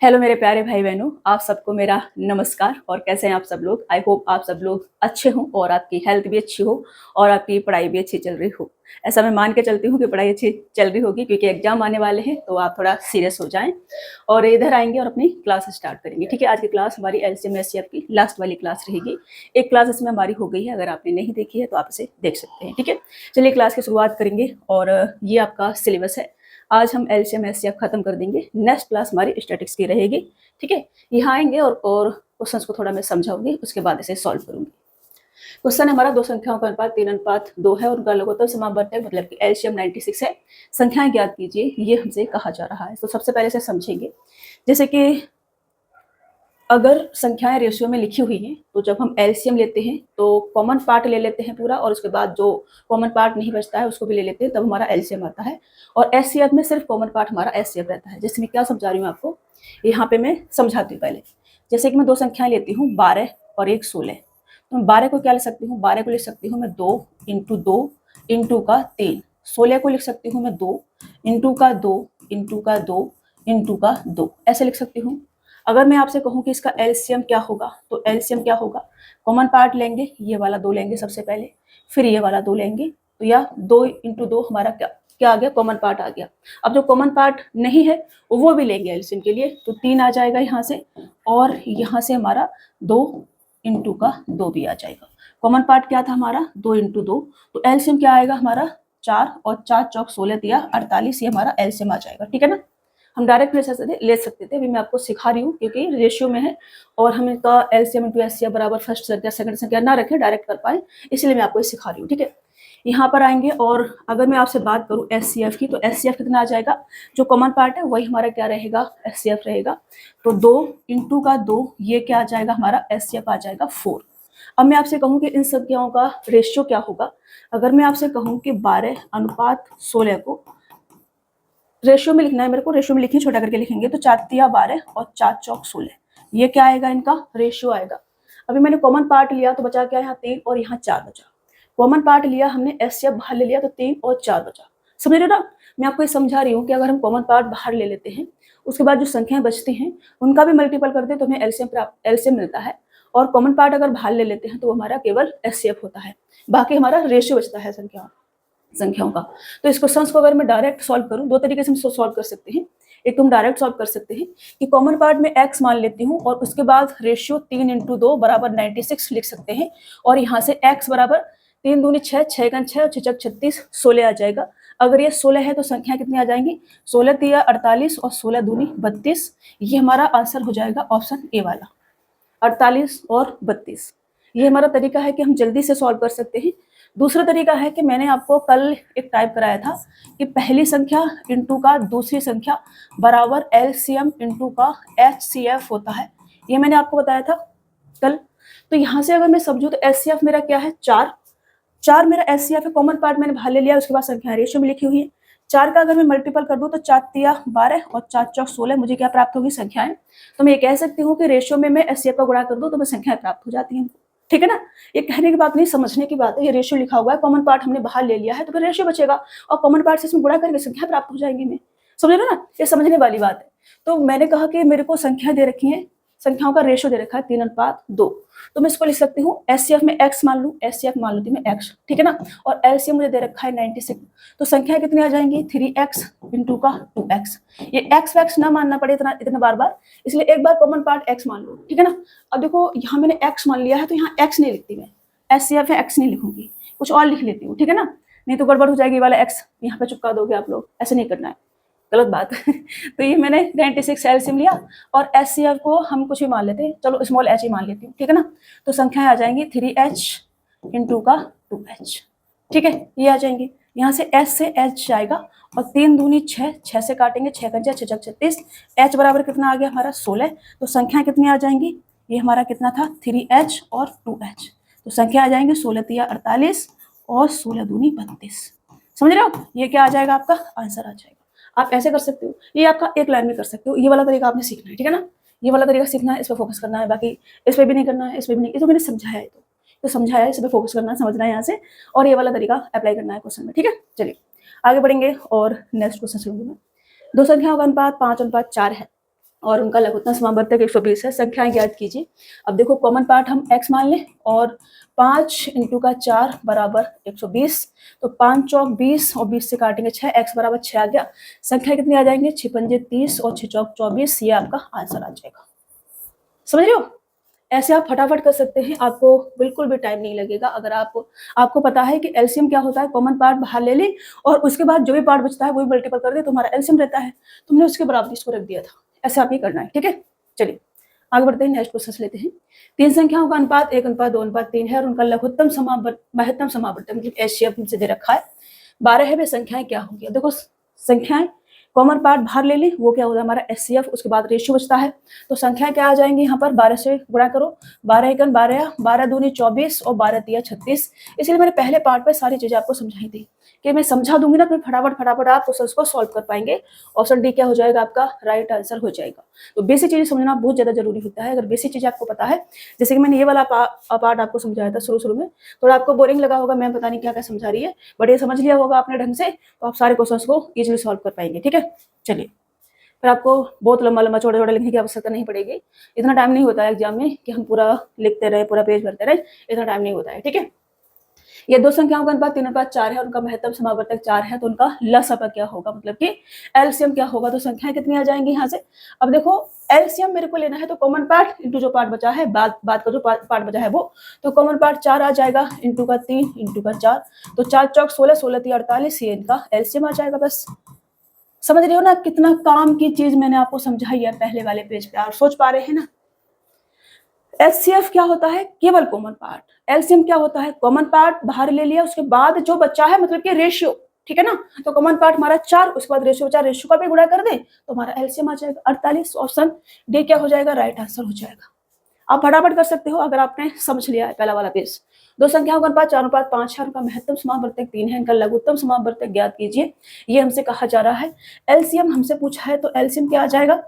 Hello मेरे प्यारे भाई बहनों, आप सबको मेरा नमस्कार। और कैसे हैं आप सब लोग। आई होप आप सब लोग अच्छे हों और आपकी हेल्थ भी अच्छी हो और आपकी पढ़ाई भी अच्छी चल रही हो। ऐसा मैं मान के चलती हूँ कि पढ़ाई अच्छी चल रही होगी, क्योंकि एग्जाम आने वाले हैं। तो आप थोड़ा सीरियस हो जाएं और इधर आएंगे और अपनी क्लास स्टार्ट करेंगे। ठीक है, आज की क्लास हमारी एलसीएम एचसीएफ की लास्ट वाली क्लास रहेगी। एक क्लास इसमें हमारी हो गई है, अगर आपने नहीं देखी है तो आप इसे देख सकते हैं। ठीक है, चलिए क्लास की शुरुआत करेंगे। और ये आपका सिलेबस है। आज हम एलसीएम एचसीएफ खत्म कर देंगे। नेक्स्ट क्लास हमारी स्टैटिक्स की रहेगी। ठीक है, यहाँ आएंगे और क्वेश्चंस को थोड़ा मैं समझाऊंगी, उसके बाद इसे सॉल्व करूंगी। क्वेश्चन हमारा दो संख्याओं का अनुपात 3:2 है और उनका लघुत्तम समावर्त है, मतलब कि एलसीएम 96 है। संख्याएं ज्ञात कीजिए, ये हमसे कहा जा रहा है। तो सबसे पहले से समझेंगे, जैसे कि अगर संख्याएं रेशियो में लिखी हुई हैं तो जब हम एलसीएम लेते हैं तो कॉमन पार्ट ले लेते हैं पूरा, और उसके बाद जो कॉमन पार्ट नहीं बचता है उसको भी ले लेते हैं, तब हमारा एलसीएम आता है। और एचसीएफ में सिर्फ कॉमन पार्ट हमारा एचसीएफ रहता है। जैसे मैं क्या समझा रही हूँ आपको, यहाँ पे मैं समझाती हूँ पहले। जैसे कि मैं दो संख्याएं लेती हूँ, 12 और एक 16। तो मैं 12 को क्या लिख सकती हूँ, 12 को लिख सकती हूँ मैं 2 इंटू 2 इंटू का 3। 16 को लिख सकती हूँ मैं 2 इंटू का 2 इंटू का 2 इंटू का 2, ऐसे लिख सकती हूँ। अगर मैं आपसे कहूँ कि इसका एलसीएम क्या होगा, तो एलसीएम क्या होगा, कॉमन पार्ट लेंगे, ये वाला 2 लेंगे सबसे पहले, फिर ये वाला 2 लेंगे। तो या 2 इंटू 2 हमारा क्या क्या आ गया, कॉमन पार्ट आ गया। अब जो कॉमन पार्ट नहीं है वो भी लेंगे एलसीएम के लिए, तो 3 आ जाएगा यहाँ से, और यहाँ से हमारा 2 इंटू का 2 भी आ जाएगा। कॉमन पार्ट क्या था हमारा, 2 इंटू 2, तो एलसीएम क्या आएगा हमारा 4, और 4 चौक 16 दिया 48, ये हमारा एलसीएम आ जाएगा। ठीक है ना, हम डायरेक्ट ले सकते थे, अभी मैं आपको सिखा रही हूँ क्योंकि रेशियो में है और हम इसका एलसीएम इंटू एचसीएफ बराबर फर्स्ट संख्या सेकंड संख्या ना रखें, डायरेक्ट कर पाए, इसलिए मैं आपको सिखा रही हूँ। ठीक है, यहाँ पर आएंगे और अगर मैं आपसे बात करूँ एचसीएफ की, तो एचसीएफ कितना आ जाएगा, जो कॉमन पार्ट है वही हमारा क्या रहेगा, एचसीएफ रहेगा। तो 2 इंटू का 2, ये क्या आ जाएगा हमारा एचसीएफ आ जाएगा 4। अब मैं आपसे कहूँ कि इन संख्याओं का रेशियो क्या होगा। अगर मैं आपसे कहूँ कि 12:16 को रेशियो में लिखना है मेरे को, रेशियो में लिखिए, छोटा करके लिखेंगे, तो 4 तिया 12 और 4 चौक 16, ये क्या आएगा, इनका रेशियो आएगा। अभी मैंने कॉमन पार्ट लिया तो बचा क्या, यहाँ 3 और यहाँ 4 बचा। कॉमन पार्ट लिया हमने, एचसीएफ बाहर ले लिया तो 3 और 4 बचा। समझ रहे हो ना, मैं आपको ये समझा रही हूँ कि अगर हम कॉमन पार्ट बाहर ले लेते हैं, उसके बाद जो संख्याएं बचती हैं उनका भी मल्टीपल कर दे तो हमें एलसीएम मिलता है। और कॉमन पार्ट अगर बाहर ले लेते हैं तो हमारा केवल एचसीएफ होता है, बाकी हमारा रेशियो बचता है संख्याओं का। तो इस क्वेश्चन को अगर मैं डायरेक्ट सॉल्व करूं, दो तरीके से हम सॉल्व कर सकते हैं। एक तो हम डायरेक्ट सॉल्व कर सकते हैं कि कॉमन पार्ट में x मान लेती हूँ और उसके बाद रेशियो 3 इंटू 2 बराबर 96 लिख सकते हैं। और यहाँ से x बराबर 3 दूनी 6, 6 का 6 और 6 36, 16 आ जाएगा। अगर ये 16 है तो संख्या कितनी आ जाएंगी, 16 तिया 48 और 16 दूनी 32। ये हमारा आंसर हो जाएगा ऑप्शन ए वाला, 48 और 32। ये हमारा तरीका है कि हम जल्दी से सॉल्व कर सकते हैं। दूसरा तरीका है कि मैंने आपको कल एक टाइप कराया था कि पहली संख्या इंटू का दूसरी संख्या बराबर एलसीएम इंटू का एचसीएफ होता है, ये मैंने आपको बताया था कल। तो यहाँ से अगर मैं समझूँ तो एचसीएफ मेरा क्या है, 4 मेरा एचसीएफ है, कॉमन पार्ट मैंने बाहर ले लिया, उसके बाद संख्या रेशियो में लिखी हुई है। 4 का अगर मैं मल्टीपल कर दूं तो 4 तिया 12 और 4 चौक 16, मुझे क्या प्राप्त होगी, संख्याएं। तो मैं ये कह सकती हूँ कि रेशियो में मैं एचसीएफ का गुणा कर दूं तो मैं संख्याएं प्राप्त हो जाती हैं। ठीक है ना, ये कहने की बात नहीं, समझने की बात है। ये रेशियो लिखा हुआ है, कॉमन पार्ट हमने बाहर ले लिया है तो फिर रेशियो बचेगा और कॉमन पार्ट से इसमें गुणा करके संख्या प्राप्त हो जाएंगी। मैं समझ रहे ना, ये समझने वाली बात है। तो मैंने कहा कि मेरे को संख्या दे रखी है, संख्याओं का रेशियो दे रखा है 3:2, तो मैं इसको लिख सकती हूँ एचसीएफ में x मान लूँ, एचसीएफ मान लूँ मैं x। ठीक है ना, और एलसीएम मुझे दे रखा है 96, तो संख्या कितनी आ जाएंगी, 3x इंटू का 2x। ये x वैक्स ना मानना पड़े इतना बार बार, इसलिए एक बार कॉमन पार्ट x मान लो। ठीक है ना, अब देखो यहाँ मैंने x मान लिया है तो यहाँ x नहीं लिखती मैं, एचसीएफ है x नहीं लिखूंगी, कुछ और लिख लेती हूँ। ठीक है ना, नहीं तो गड़बड़ हो जाएगी, वाला x यहाँ पे चिपका दोगे आप लोग, ऐसे नहीं करना है, गलत बात है। तो ये मैंने 96 एलसीएम लिया और एचसीएफ को हम कुछ भी मान लेते हैं, चलो स्मॉल h ही मान लेती हूँ। ठीक है ना, तो संख्याएं आ जाएंगी 3h इंटू का 2h। ठीक है, ये आ जाएंगी, यहाँ से h से h जाएगा और 3 दूनी 6, 6 से काटेंगे, 6 का 6 36, h बराबर कितना आ गया हमारा 16। तो संख्या कितनी आ जाएंगी, ये हमारा कितना था 3h और 2h, तो संख्या आ जाएंगे 16 तिया 48 और 16 दूनी 32। समझ रहे हो, ये क्या आ जाएगा, आपका आंसर आ जाएगा। आप ऐसे कर सकते हो, ये आपका एक लाइन में कर सकते हो। ये वाला तरीका आपने सीखना है, ठीक है ना, ये वाला तरीका सीखना है, इस पर फोकस करना है, बाकी इस पर भी नहीं करना है, इस पर भी नहीं। ये तो मैंने समझाया है, तो समझाया है, इस पर फोकस करना है, समझना है यहाँ से, और ये वाला तरीका अप्लाई करना है क्वेश्चन में। ठीक है, चलिए आगे बढ़ेंगे और नेक्स्ट क्वेश्चन चलूंगी मैं। दो संख्याओं का अनुपात 5:4 है और उनका लघुत्तम समावर्तक 120 है। संख्याएं ज्ञात कीजिए। अब देखो कॉमन पार्ट हम x मान लें और 5 × का 4 बराबर 120, तो 5 चौक 20 और 20 से काटेंगे 6, x बराबर 6 आ गया। संख्या कितनी आ जाएंगे, 6 पंजे 30 और 6 चौक 24, ये आपका आंसर आ जाएगा। समझ रहे हो, ऐसे आप फटाफट कर सकते हैं, आपको बिल्कुल भी टाइम नहीं लगेगा। अगर आपको पता है कि एलसीएम क्या होता है, कॉमन पार्ट बाहर ले ली और उसके बाद जो भी पार्ट बचता है वही मल्टीपल कर दे, तुम्हारा एलसीएम रहता है, तुमने उसके बराबर इसको रख दिया था। ऐसे आप ही करना है, ठीक है। चलिए आगे बढ़ते हैं, नेक्स्ट क्वेश्चन लेते हैं। तीन संख्याओं का अनुपात 1:2:3 है और उनका लघुत्तम महत्तम समावर्तक मतलब एचसीएफ हमसे दे रखा है 12 है। वे संख्याएं क्या होंगी। देखो संख्याएं कॉमन पार्ट बाहर ले ली, वो क्या होता है हमारा एचसीएफ, उसके बाद रेशियो बचता है, तो संख्या क्या आ जाएंगी यहाँ पर 12 से गुणा करो, 12 एकन 12, 12 दूनी 24 और 12 तिया 36। इसलिए मैंने पहले पार्ट पे सारी चीजें आपको समझाई थी कि मैं समझा दूंगी ना तो फटाफट आप क्वेश्चन को सॉल्व कर पाएंगे। ऑप्शन डी क्या हो जाएगा आपका राइट आंसर हो जाएगा। तो बेसिक चीजें समझना बहुत ज्यादा जरूरी होता है। अगर बेसिक चीजें आपको पता है, जैसे कि मैंने ये वाला पार्ट आपको समझाया था शुरू में, थोड़ा आपको बोरिंग लगा होगा, मैं पता नहीं क्या क्या समझा रही है, बट ये समझ लिया होगा आपने ढंग से, तो आप सारे क्वेश्चन को इजिली सॉल्व कर पाएंगे, ठीक है। चलिए फिर आपको बहुत लंबा छोटा छोटा लिखने की आवश्यकता नहीं पड़ेगी, इतना टाइम नहीं होता है एग्जाम में कि हम पूरा लिखते रहे, पूरा पेज भरते रहे, इतना टाइम नहीं होता है, ठीक है। ये दो संख्याओं का अनुपात 3:4 है, उनका महत्तम समावर्तक 4 है, तो उनका लसाअ क्या होगा, मतलब कि एलसीएम क्या होगा। तो संख्याएं कितनी आ जाएंगी यहाँ से। अब देखो एलसीएम मेरे को लेना है, तो कॉमन पार्ट इंटू जो पार्ट बचा है, बाद का जो पार्ट बचा है वो, तो कॉमन पार्ट 4 आ जाएगा, इंटू का 3 इंटू का 4, तो 4 चौक 16, 16 तिया 48, ये इनका एलसीएम आ जाएगा। बस समझ रहे हो ना कितना काम की चीज मैंने आपको समझाई है पहले वाले पेज पे, आप सोच पा रहे हैं ना। एचसीएफ क्या होता है, केवल कॉमन पार्ट। एलसीएम क्या होता है, कॉमन पार्ट बाहर ले लिया, उसके बाद जो बच्चा है मतलब कि रेशियो, ठीक है ना। तो कॉमन पार्ट हमारा 4, उसके बाद रेशियो बचा, रेशियो का भी गुणा कर दे तो हमारा एलसीएम आ जाएगा 48। ऑप्शन डी क्या हो जाएगा, राइट आंसर हो जाएगा। आप फटाफट कर सकते हो अगर आपने समझ लिया है पहला वाला पेज। दो संख्याओं का अनुपात 4:5 है, उनका महत्तम समावर्तक 3 है, इनका लघुत्तम समावर्तक ज्ञात कीजिए। ये हमसे कहा जा रहा है। एलसीएम हमसे पूछा है, तो एलसीएम क्या आ जाएगा,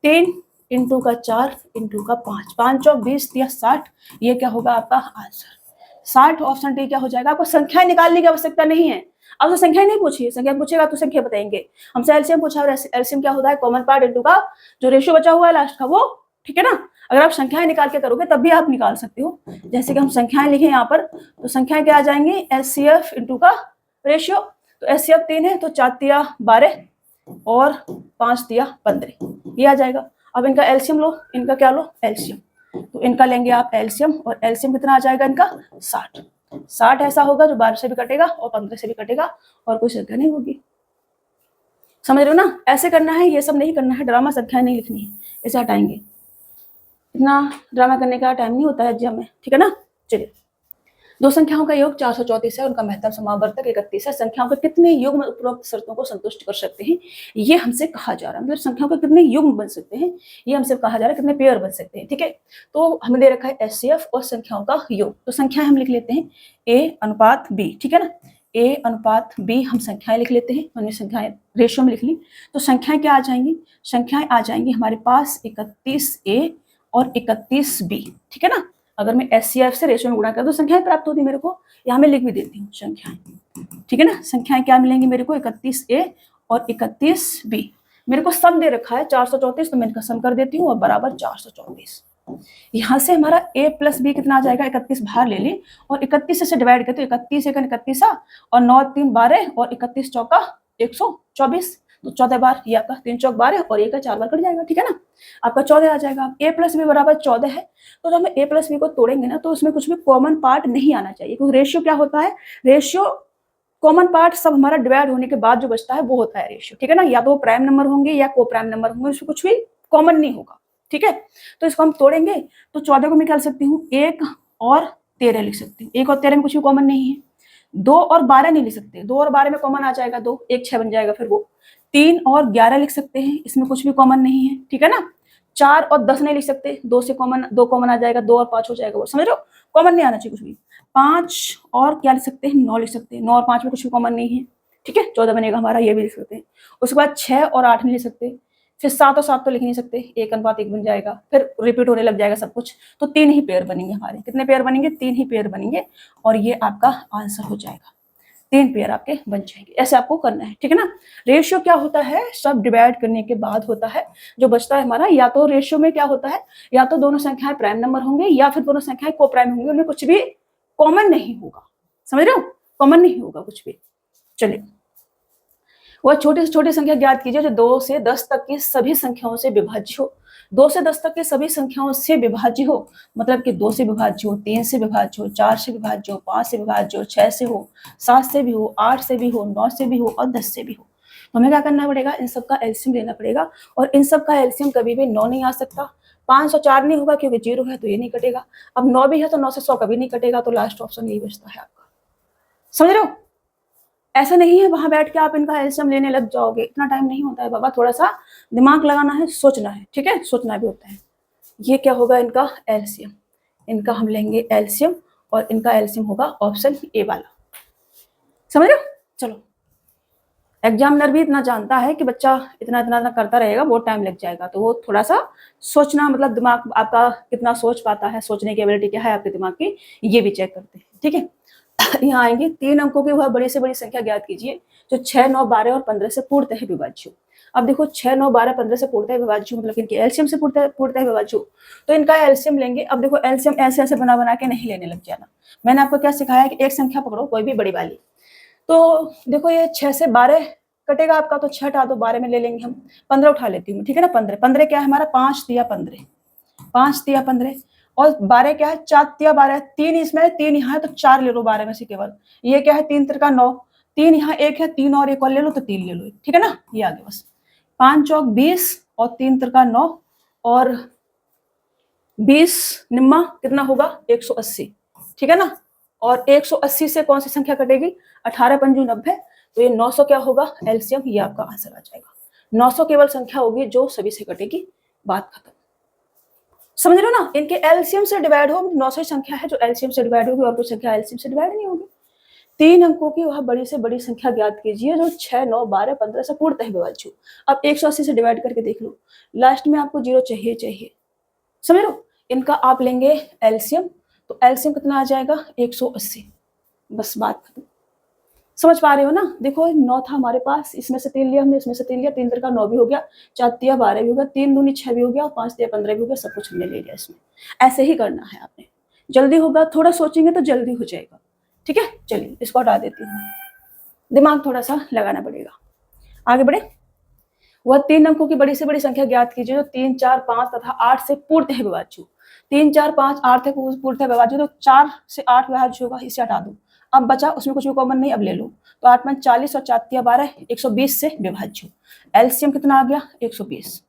3 इंटू का 4 इंटू का 5, 5 चौक 20 या 60, ये क्या होगा आपका आंसर 60। ऑप्शन डी क्या हो जाएगा। आपको संख्याएं निकालने की आवश्यकता नहीं है, अब तो संख्या नहीं पूछी, संख्या पूछेगा तो संख्या बताएंगे। हमसे एलसीएम पूछा है, एलसीएम क्या होता है, कॉमन पार्ट इंटू का जो रेशियो बचा हुआ है लास्ट का वो, ठीक है ना। अगर आप संख्याएं निकाल के करोगे तब भी आप निकाल सकते हो। जैसे कि हम संख्याएं लिखे यहाँ पर, तो संख्याएं क्या आ जाएंगी, एचसीएफ इंटू का रेशियो, तो एचसीएफ 3 है, तो 4 तिया 12 और 5 तिया 15, ये आ जाएगा। अब इनका एलसीएम लो, इनका क्या लो, एलसीएम, तो इनका लेंगे आप एलसीएम, और एलसीएम कितना आ जाएगा इनका 60। 60 ऐसा होगा जो 12 से भी कटेगा और 15 से भी कटेगा और कोई संख्या नहीं होगी। समझ रहे हो ना, ऐसे करना है, ये सब नहीं करना है, ड्रामा संख्या नहीं लिखनी है, ऐसे हटाएंगे, इतना ड्रामा करने का टाइम नहीं होता है एग्जाम में, ठीक है ना। चलिए दो संख्याओं का योग 434 है, उनका महत्तम समावर्तक 31 है। संख्याओं के कितने युग्म उपरोक्त शर्तों को संतुष्ट कर सकते हैं, ये हमसे कहा जा रहा है। मतलब संख्याओं के कितने युग्म बन सकते हैं, ये हमसे कहा जा रहा है, कितने पेयर बन सकते हैं, ठीक है। तो हमें दे रखा है एचसीएफ और संख्याओं का योग, तो संख्याएं हम लिख लेते हैं A/B, ठीक है ना। A/B हम संख्याएं लिख लेते हैं, हमने संख्याएं रेशियो में लिख ली, तो संख्याएं क्या आ जाएंगी, संख्याएं आ जाएंगी हमारे पास 31A और 31B, ठीक है ना। अगर मैं एचसीएफ से रेशियो में गुणा कर तो संख्याएं प्राप्त होती मेरे को, यहाँ मैं लिख भी देती हूँ संख्याएं, ठीक है ना। संख्याएं क्या मिलेंगी मेरे को, 31A और 31B। मेरे को सम दे रखा है 434, तो मैं इनका सम कर देती हूँ और बराबर 434। यहाँ से हमारा A+B कितना आ जाएगा, 31 बाहर ले ली और 31 से डिवाइड करते, 31 एकन 31 और 9 3 12 और 31 चौका 124, तो 14 बार ये आपका 3 चौक 12 और 1 का 4 बार कट जाएगा, ठीक है ना। आपका 14 आ जाएगा। A+B बराबर 14 है, तो जब हम A+B को तोड़ेंगे ना तो उसमें कुछ भी कॉमन पार्ट नहीं आना चाहिए, क्योंकि रेशियो क्या होता है, रेशियो कॉमन पार्ट सब हमारा डिवाइड होने के बाद जो बचता है वो होता है रेशियो, ठीक है ना। या तो वो प्राइम नंबर होंगे या को प्राइम नंबर होंगे, उसमें कुछ भी कॉमन नहीं होगा, ठीक है। तो इसको हम तोड़ेंगे तो 14 को निकाल सकती हूँ, 1 और 13 लिख सकती हूँ, 1 और 13 में कुछ भी कॉमन नहीं है। 2 और 12 नहीं लिख सकते, 2 और 12 में कॉमन आ जाएगा 2, 1 6 बन जाएगा, फिर वो 3 और 11 लिख सकते हैं, इसमें कुछ भी कॉमन नहीं है, ठीक है ना। 4 और 10 नहीं लिख सकते, 2 से कॉमन 2 कॉमन आ जाएगा, 2 और 5 हो जाएगा, वो समझ रहे हो, कॉमन नहीं आना चाहिए कुछ भी। 5 और क्या लिख सकते हैं, 9 लिख सकते हैं, 9 और 5 में कुछ भी कॉमन नहीं है, ठीक है, 14 बनेगा हमारा, ये भी लिख सकते हैं। उसके बाद 6 और 8 नहीं लिख सकते, फिर 7 और 7 तो लिख नहीं सकते, 1:1 बन जाएगा, फिर रिपीट होने लग जाएगा सब कुछ, तो 3 ही पेयर बनेंगे हमारे। कितने पेयर बनेंगे, 3 ही पेयर बनेंगे, और ये आपका आंसर हो जाएगा। 3 पेयर आपके बन जाएंगे। ऐसे आपको करना है, ठीक है ना। रेशियो क्या होता है, सब डिवाइड करने के बाद होता है। जो बचता है हमारा, या तो रेशियो में क्या होता है, या तो दोनों संख्याएं प्राइम नंबर होंगे या फिर दोनों संख्याएं को प्राइम होंगे, उनमें कुछ भी कॉमन नहीं होगा। समझ रहे हो, कॉमन नहीं होगा कुछ भी। चलिए, वह छोटी से छोटी संख्या ज्ञात कीजिए जो 2 से 10 तक की सभी संख्याओं से विभाज्य हो। 2 से 10 तक की सभी संख्याओं से विभाज्य हो, मतलब कि 2 से विभाज्य हो, 3 से विभाज्य हो, 4 से विभाज्य हो, 5 से विभाज्य हो, 6 से हो, 7 से भी हो, 8 से भी हो, 9 से भी हो और 10 से भी हो। तो हमें क्या करना पड़ेगा, इन सब का एलसीएम लेना पड़ेगा। और इन सब का एलसीएम कभी भी 9 नहीं आ सकता, 504 नहीं होगा क्योंकि 0 है तो ये नहीं कटेगा। अब 9 भी है तो 9 से 100 कभी नहीं कटेगा, तो लास्ट ऑप्शन यही बचता है आपका। समझ रहे हो, ऐसा नहीं है वहां बैठ के आप इनका एलसीएम लेने लग जाओगे, इतना टाइम नहीं होता है बाबा, थोड़ा सा दिमाग लगाना है, सोचना है, ठीक है, सोचना भी होता है। ये क्या होगा, इनका एलसीएम, इनका हम लेंगे एलसीएम और इनका एलसीएम होगा ऑप्शन ए वाला। समझ रहे हो, चलो। एग्जामिनर भी इतना जानता है कि बच्चा इतना इतना करता रहेगा, बहुत टाइम लग जाएगा, तो वो थोड़ा सा सोचना, मतलब दिमाग आपका कितना सोच पाता है, सोचने की एबिलिटी क्या है आपके दिमाग की, ये भी चेक करते हैं, ठीक है। यहाँ आएंगे, 3 अंकों की वह बड़ी से बड़ी संख्या ज्ञात कीजिए जो 6, 9, 12 और 15 से पूर्णतः विभाज्य हो। अब देखो 6, 9, 12, 15 से पूर्णतः विभाज्य हो, मतलब इनके एलसीएम से पूर्णतः विभाज्य हो, तो इनका एलसीएम लेंगे। अब देखो एलसीएम ऐसे ऐसे बना बना के नहीं लेने लग जाना। मैंने आपको क्या सिखाया कि एक संख्या पकड़ो कोई भी बड़ी वाली, तो देखो ये 6 से 12 कटेगा आपका, तो 6 हटा दो, 12 में ले लेंगे हम, 15 उठा लेती हूँ, ठीक है ना। 15 क्या है हमारा, 5 दिया 15, 5 दिया 15, और 12 क्या है, 4 दिया 12, 3 इसमें, 3 यहाँ है तो 4 ले लो 12 में से केवल। ये क्या है, 3 तिरका 9, 3 यहाँ, 1 है, 3 और 1 और ले लो तो 3 ले लो, ठीक है ना। ये आगे बस 5 चौक 20 और 3 तिरका 9 और 20 निम्मा कितना होगा, 180, ठीक है ना। और 180 से कौन सी संख्या कटेगी, 18 पंजू 90, तो ये 900 क्या होगा एलसीएम, ये आपका आंसर आ जाएगा। 900 केवल संख्या होगी जो सभी से कटेगी, बात खत्म। समझ रहे हो ना, इनके एलसीएम से डिवाइड हो, 900 संख्या है जो एलसीएम से डिवाइड होगी, और कोई संख्या एलसीएम से डिवाइड नहीं होगी। 3 अंकों की वह बड़ी से बड़ी संख्या ज्ञात कीजिए जो 6, 9, 12, 15 से पूर्णतः विभाज्य हो। अब 180 से डिवाइड करके देख लो, लास्ट में आपको 0 चाहिए। समझ लो, इनका आप लेंगे एलसीएम, तो एलसीएम कितना आ जाएगा, 180, बस बात खत्म। समझ पा रहे हो ना, देखो 9 था हमारे पास, इसमें से 3 लिया हमने, इसमें से 3 लिया, 3 का 9 भी हो गया, 4 तिया 12 भी हो गया, 3 दूनी 6 भी हो गया, और 5 तिया 15 भी हो गया, सब कुछ हमने ले लिया इसमें। ऐसे ही करना है आपने, जल्दी होगा, थोड़ा सोचेंगे तो जल्दी हो जाएगा, ठीक है। चलिए इसको हटा देती हूँ, दिमाग थोड़ा सा लगाना पड़ेगा। आगे बढ़े, वह 3 अंकों की बड़ी से बड़ी संख्या ज्ञात कीजिए जो 3, 4, 5 तथा 8 से पूर्णतः विभाज्य हो। 3, 4, 5, 8 पूर्णतः विभाज्य, तो 4 से 8 विभाज्य होगा, इसे हटा दो। अब बचा, उसमें कुछ भी कॉमन नहीं, अब ले लो, तो 8 में 40 और 4 तिया 12, 120 से विभाज्य हो। एलसीएम कितना आ गया, 120,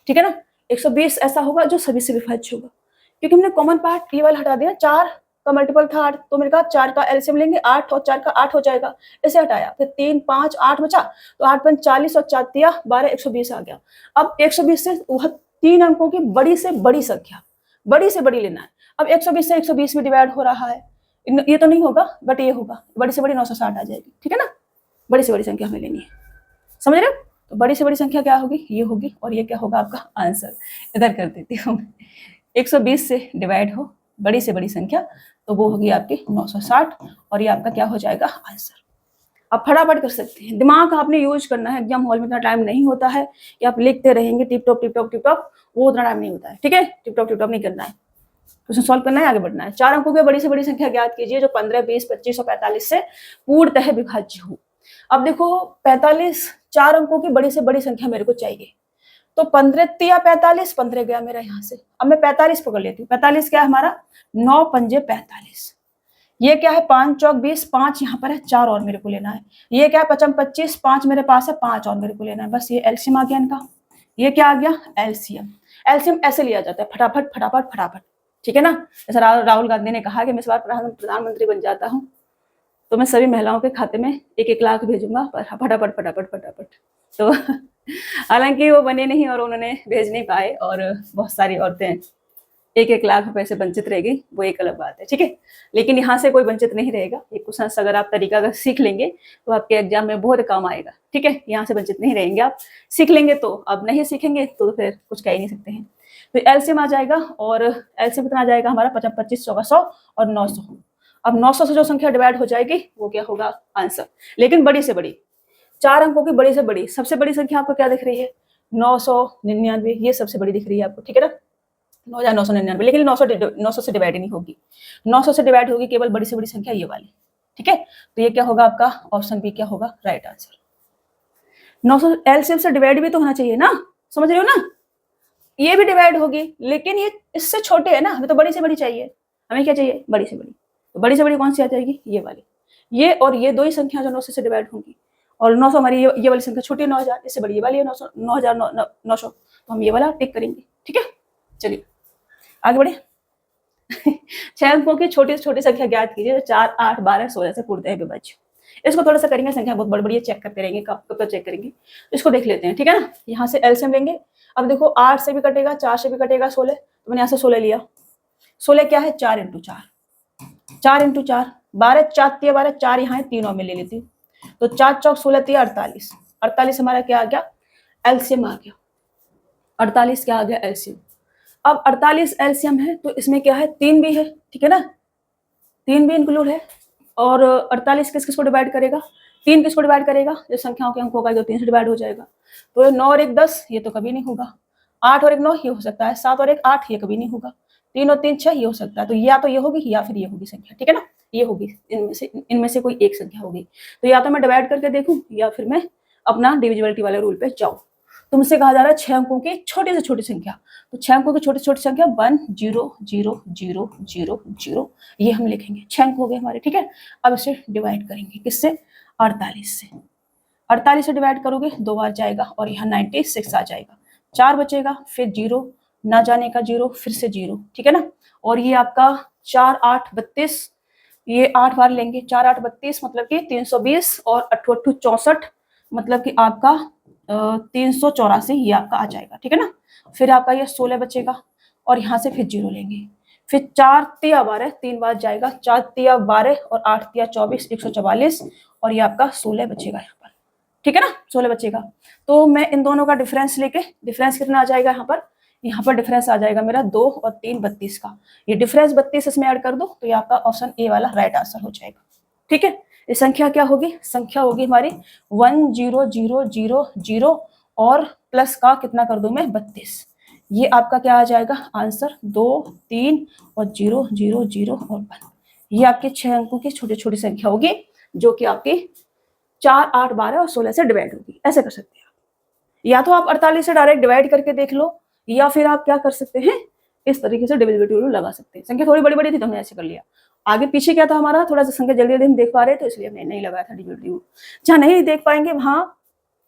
ठीक है ना। 120 ऐसा होगा जो सभी से विभाज्य होगा, क्योंकि हमने कॉमन पार्ट ये वाला हटा दिया। 4 का मल्टीपल था 8, तो मेरे कहा 4 का एलसीएम लेंगे, 8 और 4 का 8 हो जाएगा, इसे हटाया, फिर 3, 5, 8 बचा, तो 8 पंच 40 और 4 तिया 12, 120 आ गया। अब 120 से वह 3 अंकों की बड़ी से बड़ी संख्या, बड़ी से बड़ी लेना है। अब 120 से 120 में डिवाइड हो रहा है, ये तो नहीं होगा बट ये होगा, बड़ी से बड़ी 960 आ जाएगी, ठीक है ना। बड़ी से बड़ी संख्या हमें लेनी है, समझ रहे हो। तो बड़ी से बड़ी संख्या क्या होगी, ये होगी, और ये क्या होगा आपका आंसर। इधर कर देती हूँ, 120 से डिवाइड हो बड़ी से बड़ी संख्या, तो वो होगी आपकी 960, और ये आपका क्या हो जाएगा आंसर। आप फटाफट कर सकते हैं, दिमाग आपने यूज करना है। एग्जाम हॉल में इतना टाइम नहीं होता है कि आप लिखते रहेंगे tip top tip top tip top, वो उतना टाइम नहीं होता है, ठीक है। टिप टॉप नहीं करना है, क्वेश्चन सॉल्व करना है, आगे बढ़ना है। 4 अंकों की बड़ी से बड़ी संख्या ज्ञात कीजिए जो 15, 20, 25 और 45 से पूर्णतः विभाज्य हो। अब देखो 45, 4 अंकों की बड़ी से बड़ी संख्या मेरे को चाहिए, तो 15 तिया 45, 15 गया मेरा यहाँ से। अब मैं 45 पकड़ लेती हूँ, 45 क्या है हमारा, 9 पंजे 45, ये क्या है 5 चौक 20, 5 यहाँ पर है, 4 और मेरे को लेना है। ये क्या है 55, 25, 5 मेरे पास है, 5 और मेरे को लेना है, बस ये एलसीएम आ गया इनका। ये क्या आ गया, एलसीएम। एलसीएम ऐसे लिया जाता है, फटाफट फटाफट फटाफट, ठीक है ना। जैसे राहुल गांधी ने कहा कि मैं इस बार प्रधानमंत्री बन जाता हूँ तो मैं सभी महिलाओं के खाते में 1-1 लाख भेजूंगा, फटाफट फटाफट फटाफट। तो हालांकि वो बने नहीं और उन्होंने भेज नहीं पाए, और बहुत सारी औरतें 1-1 लाख रुपए से वंचित रहेगी, वो एक अलग बात है, ठीक है। लेकिन यहाँ से कोई वंचित नहीं रहेगा। ये क्वेश्चन अगर आप तरीका अगर सीख लेंगे तो आपके एग्जाम में बहुत काम आएगा, ठीक है। यहाँ से वंचित नहीं रहेंगे आप, सीख लेंगे तो। अब नहीं सीखेंगे तो फिर कुछ कह ही नहीं सकते हैं। तो एलसीएम आ जाएगा, और एलसीएम कितना आ जाएगा हमारा, 55, 25, 100 और 900। अब 900 से जो संख्या डिवाइड हो जाएगी वो क्या होगा आंसर, लेकिन बड़ी से बड़ी, 4 अंकों की बड़ी से बड़ी, सबसे बड़ी संख्या आपको क्या दिख रही है 999, ये सबसे बड़ी दिख रही है आपको, ठीक है ना 9999, लेकिन 900 से डिवाइड नहीं होगी, 900 से डिवाइड होगी केवल बड़ी से बड़ी संख्या ये वाली, ठीक है। तो ये क्या होगा आपका ऑप्शन बी क्या होगा राइट आंसर। 900 एलसीएम से डिवाइड भी तो होना चाहिए ना, समझ रहे हो ना, ये भी डिवाइड होगी लेकिन ये इससे छोटे है ना, हमें तो बड़ी से बड़ी चाहिए, हमें क्या चाहिए बड़ी से बड़ी, तो बड़ी से बड़ी कौन सी आ जाएगी ये वाली, ये और ये दो ही संख्या जो 900 से डिवाइड होंगी, और 900 हमारी ये वाली संख्या छोटी है 9000, इससे बड़ी ये वाली है 900, 9900, तो हम ये वाला टिक करेंगे, ठीक है। चलिए आगे बढ़े। 6 अंकों की छोटी से छोटी संख्या ज्ञात कीजिए 4, 8, 12, 16 से पूर्णतः विभाज्य। इसको थोड़ा सा करेंगे, संख्या बहुत बड़ी चेक करते रहेंगे, कब तक चेक करेंगे, इसको देख लेते हैं, ठीक है ना। यहाँ से एलसीएम लेंगे, अब देखो 8 से भी कटेगा, 4 से भी कटेगा 16, तो मैंने यहाँ से 16 लिया, 16 क्या है 4 × 4, 4 × 4, 12, 4 × 12, 4 यहाँ है 3 और में ले लेती हूँ, तो 4 चौक 16 3 48, 48 हमारा क्या आ गया एलसीएम आ गया, 48 क्या आ गया एलसीएम। अब 48 एलसीएम है तो इसमें क्या है 3 भी है, ठीक है ना, 3 भी इंक्लूड है, और 48 किसको डिवाइड करेगा 3 किसको डिवाइड करेगा, जब संख्याओं के अंक होगा तो 3 से डिवाइड हो जाएगा, तो 9 और 1 10, ये तो कभी नहीं होगा, 8 और 1 9 ये हो सकता है, 7 और 1 8 ये कभी नहीं होगा, 3 और 3 6 ये हो सकता है, तो या तो ये होगी या फिर ये होगी संख्या, ठीक है ना, ये होगी, इनमें से कोई एक संख्या होगी, तो या तो मैं डिवाइड करके देखूं या फिर मैं अपना डिविजिबिलिटी वाले रूल पे जाऊं। तुमसे कहा जा रहा है 6 अंकों की छोटी से छोटी संख्या, तो 6 अंकों की छोटी से छोटी संख्या 1 0 0 0 0 0, ये हम लिखेंगे, 6 अंक हो गए हमारे, ठीक है। अब इसे डिवाइड करेंगे किससे 48 से, 48 से डिवाइड करोगे 2 बार जाएगा और यहाँ 96 आ जाएगा, 4 बचेगा, फिर 0 ना जाने का 0, फिर से 0, ठीक है ना, और ये आपका 4 8 32, ये 8 बार लेंगे, 4 8 32 मतलब कि 320 और 8 8 64 मतलब कि आपका 384 ये आपका आ जाएगा, ठीक है ना। फिर आपका ये 16 बचेगा और यहाँ से फिर 0 लेंगे, फिर 4 3 12, 3 बार जाएगा, 4 3 12 और 8 3 24 144, और ये आपका 16 बचेगा यहाँ पर, ठीक है ना 16 बचेगा। तो मैं इन दोनों का डिफरेंस लेके, डिफरेंस कितना आ जाएगा यहाँ पर डिफरेंस आ जाएगा मेरा 2 और 3 32 का, ये डिफरेंस 32 इसमें ऐड कर दो तो ये आपका ऑप्शन ए वाला राइट आंसर हो जाएगा, ठीक है। ये संख्या क्या होगी, संख्या होगी हमारी 1 0 0 0 0 और प्लस का कितना कर दूं मैं 32, ये आपका क्या आ जाएगा आंसर 2 3 और 0 0 0 और 1, ये आपके 6 अंकों की छोटी छोटी संख्या होगी जो कि आपकी 4 8 12 और 16 से डिवाइड होगी। ऐसे कर सकते हैं आप, या तो आप 48 से डायरेक्ट डिवाइड करके देख लो, या फिर आप क्या कर सकते हैं इस तरीके से डिविजिबिलिटी रूल लगा सकते हैं। संख्या थोड़ी बड़ी बड़ी थी तो हमने ऐसे कर लिया, आगे पीछे क्या था हमारा थोड़ा सा संख्या जल्दी जल्दी हम देख पा रहे तो इसलिए हमने नहीं लगाया था डिविजिबिलिटी रूल। जहाँ नहीं देख पाएंगे वहां,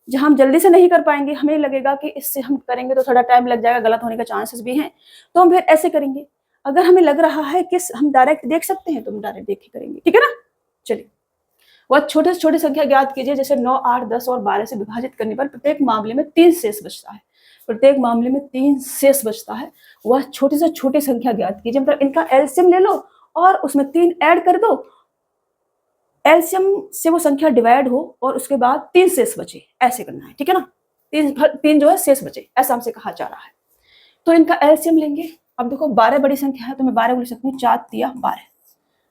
जहाँ हम जल्दी से नहीं कर पाएंगे, हमें लगेगा कि इससे हम करेंगे तो थोड़ा टाइम लग जाएगा, गलत होने का चांसेस भी हैं, तो हम फिर ऐसे करेंगे। अगर हमें लग रहा है कि हम डायरेक्ट देख सकते हैं तो हम डायरेक्ट देख के करेंगे, ठीक है ना। चलिए वह छोटे से छोटी संख्या ज्ञात कीजिए जैसे 9 8 10 और 12 से विभाजित करने पर प्रत्येक मामले में 3 शेष बचता है, प्रत्येक मामले में 3 शेष बचता है, वह छोटी से छोटी संख्या ज्ञात कीजिए, मतलब इनका एलसीएम ले लो और उसमें 3 ऐड कर दो, एलसीएम से वो संख्या डिवाइड हो और उसके बाद 3 शेष बचे, ऐसे करना है, ठीक है ना, 3 जो है शेष बचे, ऐसा हमसे कहा जा रहा है। तो इनका एलसीएम लेंगे, अब देखो 12 बड़ी संख्या है तो मैं 12 बोल सकती हूँ, 4 3 12,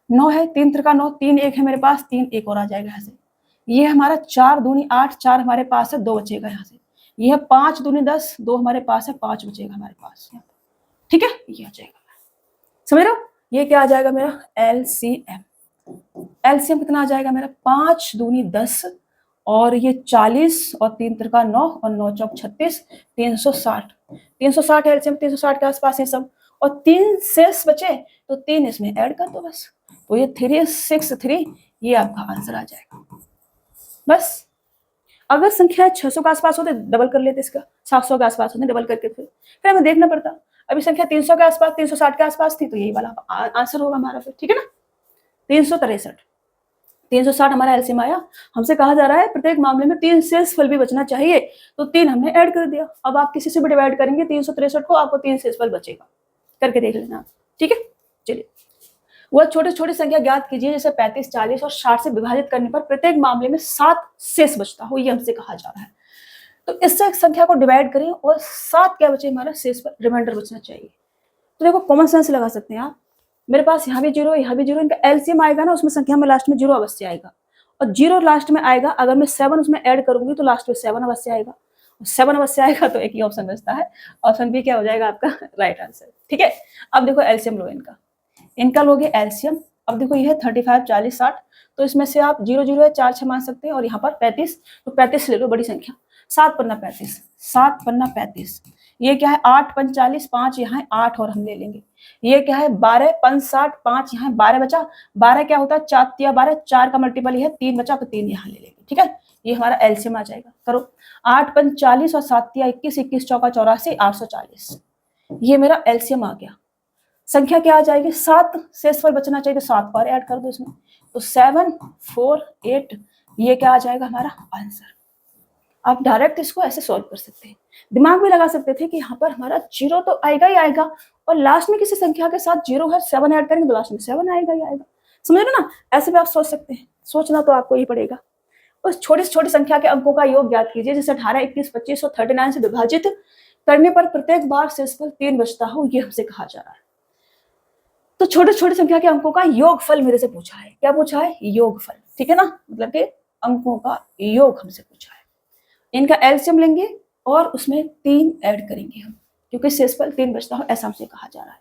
9 है 3 3 9, 3 1 है मेरे पास, 3 1 और आ जाएगा यहाँ से, ये हमारा 4 दूनी 8, 4 हमारे पास है, 2 बचेगा यहाँ से, ये है 5 दूनी 10, 2 हमारे पास है, 5 बचेगा हमारे पास, ठीक है, ये आ जाएगा, समझ रहे हो, ये क्या आ जाएगा मेरा एलसीएम। एलसीएम कितना आ जाएगा मेरा 5 दूनी 10 और ये 40 और 3 3 9 और 9 चौक 36, 360, 360 एलसीएम 360 के आसपास है सब, और 3 शेष बचे तो 3 इसमें ऐड कर दो बस, तो ये 363 ये आपका आंसर आ जाएगा बस। अगर संख्या 600 के आसपास होते डबल कर लेते, इसका 700 के आसपास होते डबल करके, फिर हमें देखना पड़ता। अभी संख्या 300 के आसपास 360 के आसपास थी तो यही वाला आंसर होगा हमारा फिर, ठीक है ना। 363 360 हमारा एलसीएम आया, हमसे कहा जा रहा है प्रत्येक मामले में 3 शेष फल भी बचना चाहिए, तो 3 हमने ऐड कर दिया। अब आप किसी से भी डिवाइड करेंगे 363 को, आपको 3 शेष फल बचेगा, करके देख लेना, ठीक है। चलिए वह छोटी छोटी संख्या ज्ञात कीजिए जैसे 35 40 और 60 से विभाजित करने पर प्रत्येक मामले में 7 शेष बचता हो, ये हमसे कहा जा रहा है। तो इससे एक संख्या को डिवाइड करें और 7 क्या बचे हमारा शेष पर, रिमाइंडर बचना चाहिए। तो देखो कॉमन सेंस लगा सकते हैं आप, मेरे पास यहाँ भी जीरो, यहाँ भी जीरो, इनका एलसीएम आएगा ना, उसमें संख्या में लास्ट में जीरो अवश्य आएगा, और जीरो लास्ट में आएगा। अगर मैं 7 उसमें ऐड करूंगी तो लास्ट में 7 अवश्य आएगा, 7 अवश्य आएगा, तो एक ही ऑप्शन बचता है, ऑप्शन बी क्या हो जाएगा आपका राइट आंसर। ठीक है, अब देखो एलसीएम लो इनका लोगे एलसीएम। अब देखो ये है 35, 40, 60, तो इसमें से आप 0 0 है 4 6 मान सकते हैं, और यहाँ पर 35, तो 35 ले लो, बड़ी संख्या। 7 पन्ना 35, 7 पन्ना 35, ये क्या है 8 5 40, 5 यहाँ है 8 और हम ले लेंगे। ये क्या है 12 5 60, 5 यहाँ 12 बचा, 12 क्या होता है 4 तिया 12, 4 का मल्टीपल है 3 बचा, तो 3 यहाँ ले लेंगे। ठीक है, ये हमारा एलसीएम आ जाएगा। करो 8 5 40 और 7 तिया 21, 21 चौका 84, 840, ये मेरा एलसीएम आ गया। संख्या क्या आ जाएगी 7, शेषफल बचना चाहिए तो 7 और ऐड कर दो इसमें, तो 7 4 8, ये क्या आ जाएगा हमारा आंसर। आप डायरेक्ट इसको ऐसे सॉल्व कर सकते हैं, दिमाग में लगा सकते थे कि यहाँ पर हमारा जीरो तो आएगा ही आएगा, और लास्ट में किसी संख्या के साथ जीरो है 7 ऐड करेंगे तो लास्ट में 7 आएगा ही आएगा। समझ रहे ना, ऐसे भी आप सोच सकते हैं, सोचना तो आपको ही पड़ेगा। उस छोटी से छोटी संख्या के अंकों का योग ज्ञात कीजिए, जैसे 18 21 25 और 39 से विभाजित करने पर प्रत्येक बार शेषफल 3 बचता हो, ये हमसे कहा जा रहा है। तो छोटे छोटे संख्या के अंकों का योगफल मेरे से पूछा है। क्या पूछा है? योगफल। ठीक है ना, मतलब कि अंकों का योग हमसे पूछा है। इनका एलसीएम लेंगे और उसमें 3 ऐड करेंगे हम, क्योंकि शेषफल 3 बचता हो ऐसा हमसे कहा जा रहा है।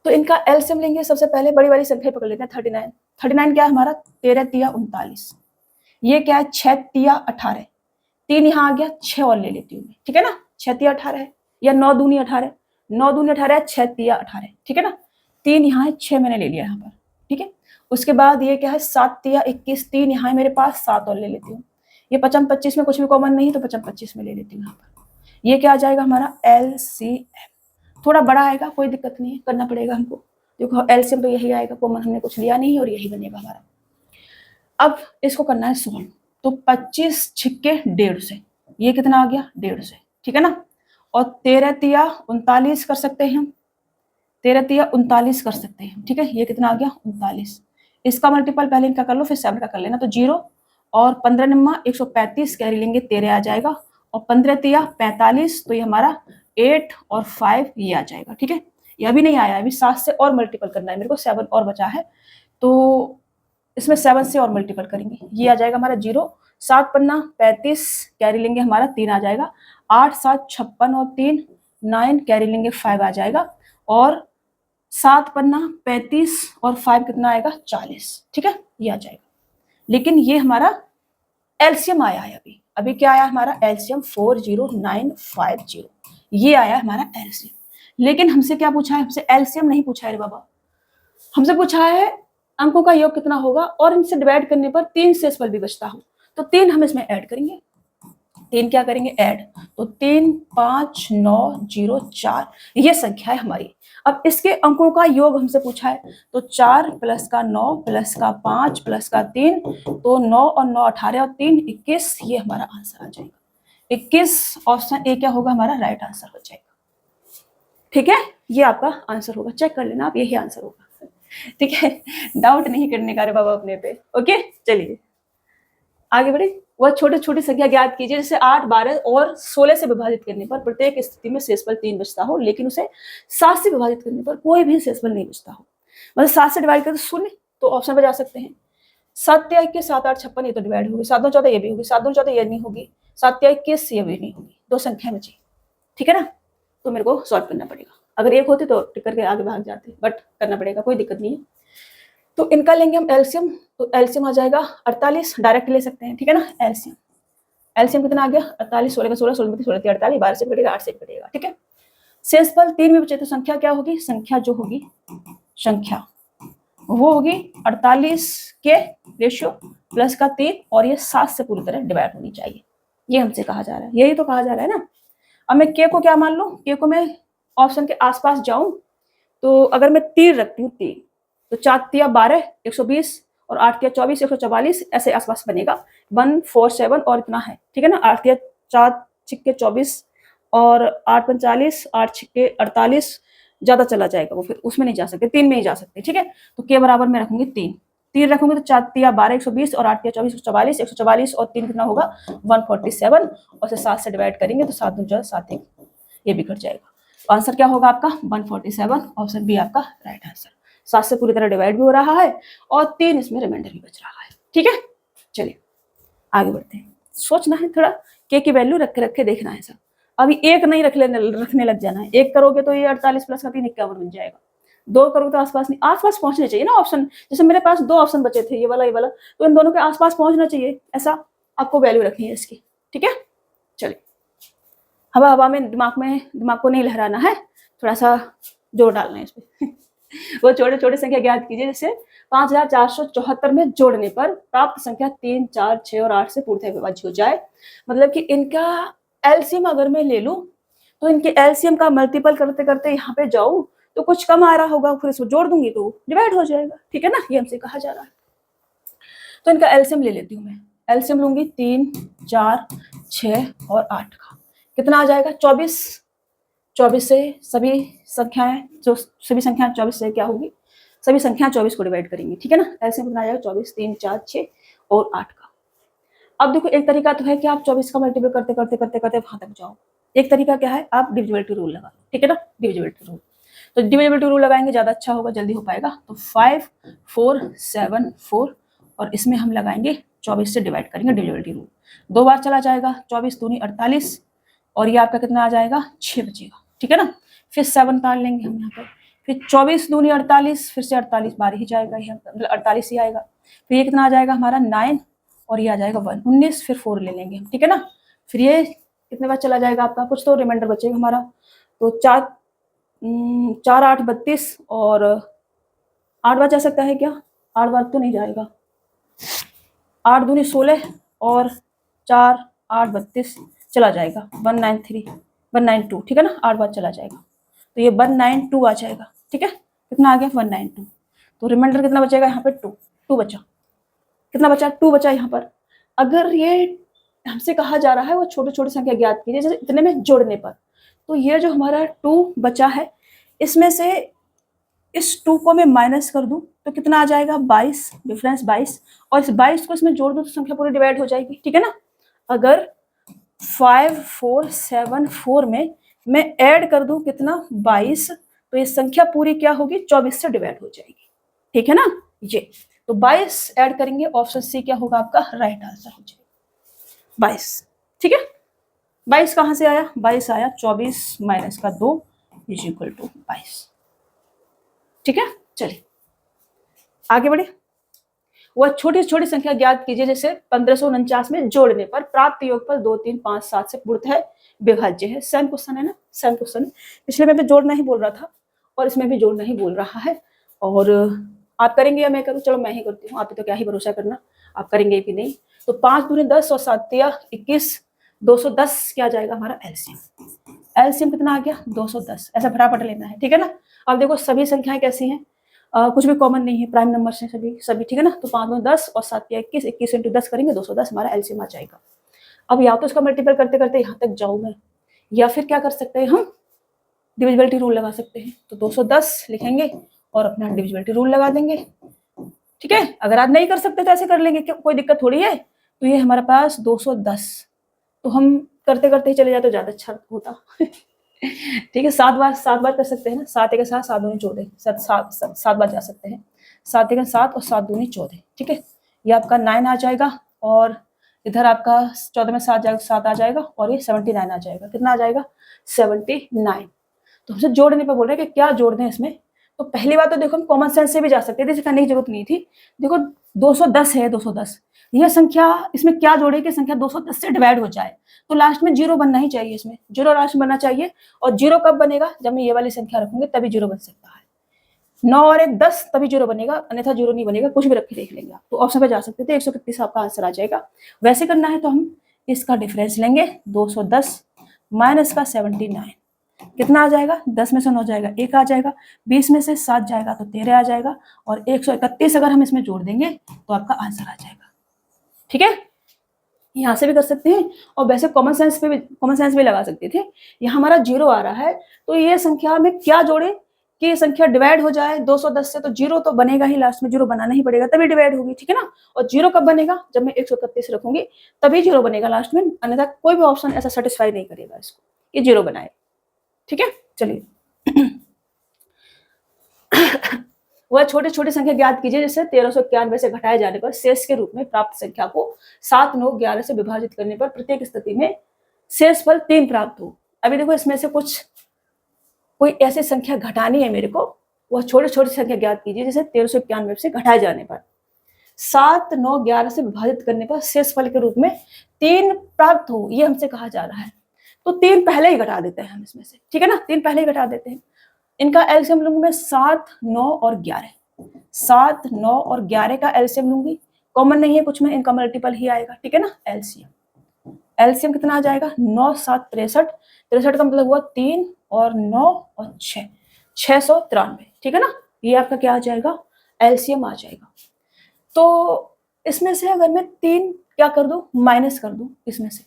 तो इनका एलसीएम लेंगे, सबसे पहले बड़ी वाली संख्या पकड़ लेते हैं 39। 39 क्या है हमारा 13 तिया 39, ये क्या है 6 तिया 18, 3 यहाँ आ गया, 6 और ले लेती हूँ मैं। ठीक है ना, 6 तिया 18 है, या 9 दूनी 18, 9 दूनी 18 है, 6 तिया 18। ठीक है ना, 3 यहाँ है, 6 मैंने ले लिया यहाँ पर। ठीक है, उसके बाद ये क्या है 7 तिया 21, 3 यहाँ है मेरे पास, 7 और ले लेती हूँ। ये 55 25 में कुछ भी कॉमन नहीं, तो 55 25 में ले लेती हूँ यहाँ पर। ये क्या आ जाएगा हमारा एलसीएम। थोड़ा बड़ा आएगा, कोई दिक्कत नहीं है, करना पड़ेगा हमको, देखो एलसीएम तो यही आएगा, कॉमन हमने कुछ लिया नहीं और यही बनेगा हमारा। अब इसको करना है सोल्व, तो 25 छिक्के 150, ये कितना आ गया 150। ठीक है ना, और 13 तिया 39 कर सकते हैं हम, 13 तिया 39 कर सकते हैं। ठीक है, ये कितना आ गया 39, इसका मल्टीपल पहले इनका कर लो, फिर 7 का कर लेना, तो 0 और 15 निम्मा 135 कैरी लेंगे, 13 आ जाएगा, और 15 तिया 45, तो ये हमारा 8 और 5 ये आ जाएगा। ठीक है, ये अभी नहीं आया, अभी 7 से और मल्टीपल करना है मेरे को, 7 और बचा है, तो इसमें 7 से और मल्टीपल करेंगे, ये आ जाएगा हमारा 0। 7 पन्ना 35 कैरी लेंगे हमारा 3 आ जाएगा, 8 7 56 और 3 9 कैरी लेंगे 5 आ जाएगा, और 7 पन्ना 35 और 5 कितना आएगा 40। ठीक है, ये आ जाएगा। लेकिन ये हमारा एलसीएम आया है, अभी क्या आया हमारा एलसीएम 40950, ये आया हमारा एलसीएम। लेकिन हमसे क्या पूछा है, हमसे एलसीएम नहीं पूछा है रे बाबा, हमसे पूछा है अंकों का योग कितना होगा, और इनसे डिवाइड करने पर 3 शेषफल भी बचता हो, तो 3 हम इसमें ऐड करेंगे। 3 क्या करेंगे ऐड, तो 3 5 9 0 4, ये संख्या है हमारी। अब इसके अंकों का योग हमसे पूछा है, तो 4 प्लस का 9 प्लस का 5 प्लस का 3, तो 9 और 9 18 और 3 21, ये हमारा आंसर आ जाएगा 21। ऑप्शन ए क्या होगा हमारा राइट आंसर हो जाएगा। ठीक है, ये आपका आंसर होगा, चेक कर लेना आप, यही आंसर होगा। ठीक है, डाउट नहीं करने का रे बाबा अपने पे। ओके, चलिए आगे बढ़े। वह छोटे छोटी संख्या ज्ञात कीजिए, जैसे 8 12 और 16 से विभाजित करने पर प्रत्येक स्थिति में शेषफल 3 बचता हो, लेकिन उसे 7 से विभाजित करने पर कोई भी शेषफल नहीं बचता हो। मतलब 7 से डिवाइड कर 0, तो ऑप्शन पर जा सकते हैं। 7 तिया 21 7 8 56, ये तो डिवाइड होगी, 7 2 14 ये भी होगी, 7 2 14 ये नहीं होगी, 7 तिया 21 ये भी नहीं होगी, 2 संख्या बची। ठीक है ना, तो मेरे को सॉल्व करना पड़ेगा। अगर एक होती तो टिक करके आगे भाग जाते, बट करना पड़ेगा, कोई दिक्कत नहीं है। तो इनका लेंगे हम एलसीएम, तो एलसीएम आ जाएगा 48, डायरेक्ट ले सकते हैं। ठीक है ना, एलसीएम एलसीएम कितना आ गया 48, 16 का 16, 16 में 16 48, 12 से कटेगा 8 से कटेगा। ठीक है, शेषफल 3 में बचे, तो संख्या क्या होगी, संख्या जो होगी, संख्या वो होगी 48 के रेशियो प्लस का 3, और ये 7 से पूरी तरह डिवाइड होनी चाहिए, ये हमसे कहा जा रहा है, यही तो कहा जा रहा है ना। अब मैं के को क्या मान लूँ, के को मैं ऑप्शन के आसपास जाऊं, तो अगर मैं 3 रखती हूँ, 3, तो 4 तिया 12 120, और 8 तिया 24 144, ऐसे आसपास बनेगा 147 और इतना है। ठीक है ना, 8 तिया 4 छिक्के 24 और 8 45, 8 छिक्के 48, ज्यादा चला जाएगा वो, फिर उसमें नहीं जा सकते, 3 में ही जा सकते। ठीक है, तो के बराबर मैं रखूंगी 3 रखूंगी, तो 4 तिया 12 120 और 8 तिया 24 144 और 3 कितना होगा 147, और से 7 से डिवाइड करेंगे तो 7 2 7 1, ये भी कट जाएगा। आंसर क्या होगा आपका 147, ऑप्शन बी आपका राइट आंसर। 7 से पूरी तरह डिवाइड भी हो रहा है और 3 इसमें रिमाइंडर भी बच रहा है। ठीक है, चलिए आगे बढ़ते हैं। सोचना है थोड़ा, के की वैल्यू रख के रखे देखना है सब। अभी एक नहीं रखने लग जाना है। एक करोगे तो ये 48 प्लस का 3 51 बन जाएगा। 2 करोगे तो आसपास नहीं, आसपास पहुंचने चाहिए ना ऑप्शन। जैसे मेरे पास 2 ऑप्शन बचे थे, ये वाला ये वाला, तो इन दोनों के आसपास पहुंचना चाहिए, ऐसा आपको वैल्यू रखनी है इसकी। ठीक है, चलिए हवा हवा में दिमाग को नहीं लहराना है, थोड़ा सा जोर डालना है इसमें। वो छोटे छोटे संख्या ज्ञात कीजिए, जैसे 5474 में जोड़ने पर प्राप्त संख्या 3, 4, 6 और 8 से पूर्णतः विभाज्य हो जाए। मतलब कि इनका एलसीएम अगर मैं ले लूं तो इनके एलसीएम का मल्टीपल करते करते यहाँ पे जाऊं तो कुछ कम आ रहा होगा, फिर इसको जोड़ दूंगी तो डिवाइड हो जाएगा। ठीक है ना, ये हमसे कहा जा रहा है। तो इनका एलसीएम ले लेती हूँ मैं। एलसीएम लूंगी 3, 4, 6 और 8 का, कितना आ जाएगा 24। 24 से सभी संख्याएं 24 से क्या होगी, सभी संख्याएं 24 को डिवाइड करेंगी। ठीक है ना, एलसीएम कितना आ जाएगा 24, 3, 4, 6 और 8 का। अब देखो एक तरीका तो है कि आप 24 का मल्टीपल करते करते करते करते वहां तक जाओ। एक तरीका क्या है, आप डिविजिबिलिटी रूल लगा लो। ठीक है ना, डिविजिबिलिटी रूल। तो डिविजिबिलिटी रूल लगाएंगे, ज्यादा अच्छा होगा, जल्दी हो पाएगा। तो 5, 4, 7, 4 और इसमें हम लगाएंगे 24 से डिवाइड करेंगे डिविजिबिलिटी रूल। 2 बार चला जाएगा, 24 दूनी 48 और ये आपका कितना आ जाएगा 6 बचेगा। ठीक है ना, फिर 7 काट लेंगे हम यहाँ पर, फिर 24 दूनी 48, फिर से 48 बार ही जाएगा, मतलब 48 ही आएगा। फिर ये कितना आ जाएगा हमारा 9 और ये आ जाएगा 1, 19, फिर 4 ले लेंगे हम। ठीक है ना, फिर ये कितने बार चला जाएगा आपका, कुछ तो रिमाइंडर बचेगा हमारा। तो 4, 8, 32 और 8 बार जा सकता है क्या, 8 बार तो नहीं जाएगा। 8 दूनी 16 और 4, 8, 32 चला जाएगा 193, 192। ठीक है ना, 8 बार चला जाएगा तो ये 192 आ जाएगा। ठीक है, कितना आ गया 192। तो रिमाइंडर कितना बचेगा यहाँ पे 2 बचा। कितना बचा 2 बचा यहाँ पर। अगर ये हमसे कहा जा रहा है वो छोटे छोटे संख्या ज्ञात कीजिए जैसे इतने में जोड़ने पर, तो ये जो हमारा 2 बचा है इसमें से इस 2 को मैं माइनस कर दूं तो कितना आ जाएगा 22, डिफरेंस 22, और इस 22 को इसमें जोड़ दूं तो संख्या पूरी डिवाइड हो जाएगी। ठीक है ना, अगर 5, 4, 7, 4 में मैं ऐड कर दूं कितना 22 तो ये संख्या पूरी क्या होगी 24 से डिवाइड हो जाएगी। ठीक है ना, ये तो 22 ऐड करेंगे, ऑप्शन सी क्या होगा आपका राइट आंसर हो जाएगा 22। ठीक है, 22 कहां से आया, 22 आया 24 माइनस का 2 इज इक्वल टू 22। ठीक है, चलिए आगे बढ़े। वह छोटी छोटी संख्या ज्ञात कीजिए जैसे 1549 में जोड़ने पर प्राप्त योगफल 2, 3, 5, 7 से पूर्णतः विभाज्य है। सेम क्वेश्चन है ना, सेम क्वेश्चन। पिछले में भी जोड़ना ही बोल रहा था और इसमें भी जोड़ना ही बोल रहा है। और आप करेंगे या मैं करूँ, चलो मैं ही करती हूँ, आप ही तो क्या ही भरोसा करना आप करेंगे कि नहीं। तो 5 दूनी 10 और 7 21, 210 क्या जाएगा हमारा एलसीएम। एलसीएम कितना आ गया 210, ऐसा फटाफट लेना है। ठीक है ना, अब देखो सभी संख्याएं कैसी हैं, कुछ भी कॉमन नहीं है, प्राइम नंबर से सभी। ठीक है ना, तो 5 दूनी 10 और 7 21, 21 इंटू 10 करेंगे 210 हमारा एलसीएम आ जाएगा। अब या तो इसका मल्टीपल करते करते यहाँ तक जाऊँ मैं, या फिर क्या कर सकते हैं हम डिविजिबिलिटी रूल लगा सकते हैं। तो 210 लिखेंगे और अपना डिविजिबिलिटी रूल लगा देंगे। ठीक है, अगर आप नहीं कर सकते तो ऐसे कर लेंगे, कोई दिक्कत थोड़ी है। तो ये हमारे पास 210, तो हम करते करते ही चले जाए तो ज्यादा अच्छा होता। ठीक है, 7 बार कर सकते हैं ना, 7 के साथ 7 दूनी 14, 7 बार जा सकते हैं। 7 के 7 और 7 दूनी 14। ठीक है, ये आपका 9 आ जाएगा और इधर आपका 14 में 7 आ जाएगा और ये 79 आ जाएगा। कितना आ जाएगा 79। तो हमसे जोड़ने पर बोल रहे हैं कि क्या जोड़ दें इसमें। तो पहली बात तो देखो हम कॉमन सेंस से भी जा सकते थे, इसे करने की जरूरत नहीं थी। देखो 210 है, 210 यह संख्या, इसमें क्या जोड़े कि संख्या 210 से डिवाइड हो जाए। तो लास्ट में 0 बनना ही चाहिए, इसमें 0 लास्ट में बनना चाहिए। और 0 कब बनेगा, जब मैं ये वाली संख्या रखूंगी तभी 0 बन सकता है। 9 और 1 10 तभी 0 बनेगा, अन्यथा 0 नहीं बनेगा। कुछ भी रख के देख लेंगे आप, तो ऑप्शन पे जा सकते थे। 131 आपका आंसर आ जाएगा। वैसे करना है तो हम इसका डिफरेंस लेंगे, 210 माइनस का 79 कितना आ जाएगा, 10 में से 9 जाएगा 1 आ जाएगा, 20 में से 7 जाएगा तो 13 आ जाएगा, और 131 अगर हम इसमें जोड़ देंगे तो आपका आंसर आ जाएगा। ठीक है, यहाँ से भी कर सकते हैं और वैसे कॉमन सेंस भी लगा सकते थे। यहाँ हमारा 0 आ रहा है तो ये संख्या में क्या जोड़े कि ये संख्या डिवाइड हो जाए 210 से, तो 0 तो बनेगा ही, लास्ट में 0 बनाना ही पड़ेगा तभी डिवाइड होगी। ठीक है ना, और 0 कब बनेगा, जब मैं 131 रखूंगी तभी 0 बनेगा लास्ट में, अन्यथा कोई भी ऑप्शन ऐसा सेटिस्फाई नहीं करेगा इसको, ये 0 बनाए। ठीक है, चलिए वह छोटी छोटी संख्या ज्ञात कीजिए जिससे 1391 से घटाए जाने पर शेष के रूप में प्राप्त संख्या को 7, 9, 11 से विभाजित करने पर प्रत्येक स्थिति में शेष फल 3 प्राप्त हो। अभी देखो इसमें से कोई ऐसी संख्या घटानी है मेरे को, वह छोटी छोटी संख्या ज्ञात कीजिए जिसे 1391 से घटाए जाने पर 7, 9, 11 से विभाजित करने पर शेष फल के रूप में 3 प्राप्त हो, ये हमसे कहा जा रहा है। तो 3 पहले ही घटा देते हैं हम इसमें से, ठीक है ना, 3 पहले ही घटा देते हैं। इनका एलसीएम लूंगी मैं 7, 9 और 11। 7, 9 और 11 का एलसीएम लूंगी, कॉमन नहीं है कुछ में, इनका मल्टीपल ही आएगा, ठीक है ना। एलसीएम कितना आ जाएगा 9, 7, 63। 63 का मतलब हुआ 3 और 9 और 6, 693, ठीक है ना। ये आपका क्या आ जाएगा, एलसीएम आ जाएगा। तो इसमें से अगर मैं 3 क्या कर दूं, माइनस कर दूं, इसमें से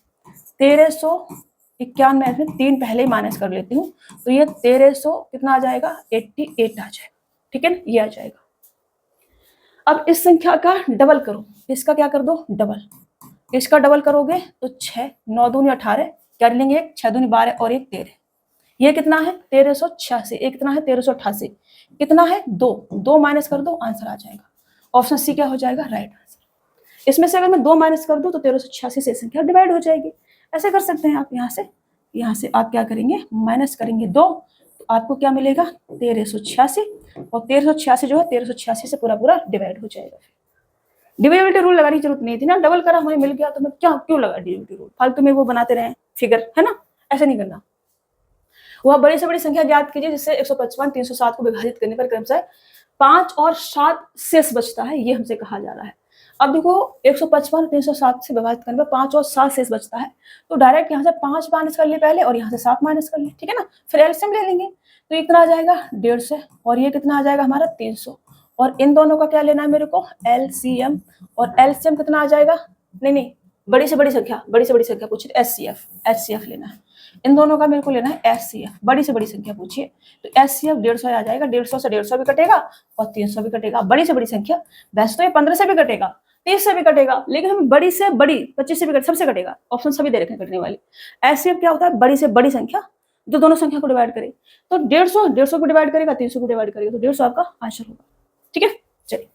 1391 में 3 पहले ही माइनस कर लेती हूँ, तो ये 1300 कितना आ जाएगा, 88 आ जाएगा, ठीक है ना, ये आ जाएगा। अब इस संख्या का डबल करो, इसका क्या कर दो, डबल। इसका डबल करोगे तो 6, 9 दूनी 18, क्या लेंगे, 1, 6 दूनी 12 और 1 13। ये कितना है 1386, एक कितना है 1388, कितना है 2 माइनस कर दो, आंसर आ जाएगा। ऑप्शन सी क्या हो जाएगा, राइट आंसर। इसमें से अगर मैं 2 माइनस कर दूं तो 1386 से संख्या डिवाइड हो जाएगी। ऐसे कर सकते हैं आप, यहाँ से आप क्या करेंगे, माइनस करेंगे 2, तो आपको क्या मिलेगा 1386, और 1386 जो है 1386 से पूरा पूरा डिवाइड हो जाएगा। डिविजिबिलिटी रूल लगाने की जरूरत नहीं थी ना, डबल करा हमें मिल गया तो मैं क्यों लगा डिविजिबिलिटी रूल, फालतू में वो बनाते रहे फिगर, है ना, ऐसा नहीं करना। वह बड़ी से बड़ी संख्या ज्ञात कीजिए जिससे 155, 307 को विभाजित करने पर क्रमशः 5 और 7 शेष बचता है, ये हमसे कहा जा रहा है। अब देखो 155 307 से विभाजित करने पर 5 और 7 शेष बचता है, तो डायरेक्ट यहाँ से 5 माइनस कर ले पहले और यहाँ से 7 माइनस कर ले, ठीक है ना, फिर एलसीएम ले लेंगे। तो इतना आ जाएगा 150 और ये कितना आ जाएगा हमारा 300, और इन दोनों का क्या लेना है मेरे को, एलसीएम। और एलसीएम कितना आ जाएगा, नहीं बड़ी से बड़ी संख्या पूछिए, एचसीएफ लेना है। इन दोनों का मेरे को लेना है एचसीएफ, बड़ी से बड़ी संख्या पूछिए, तो एचसीएफ 150 आ जाएगा। 150 से 150 भी कटेगा और 300 भी कटेगा। बड़ी से बड़ी संख्या, वैसे तो ये 15 से भी कटेगा, 30 से भी कटेगा, लेकिन हम बड़ी से बड़ी 25 से भी सबसे कटेगा, ऑप्शन सभी दे रखे हैं कटने वाली। एचसीएफ क्या होता है, बड़ी से बड़ी संख्या जो दोनों संख्या को डिवाइड करे, तो 150 को डिवाइड करेगा, 300 को डिवाइड करेगा, तो 150 आपका आंसर होगा, ठीक है। चलिए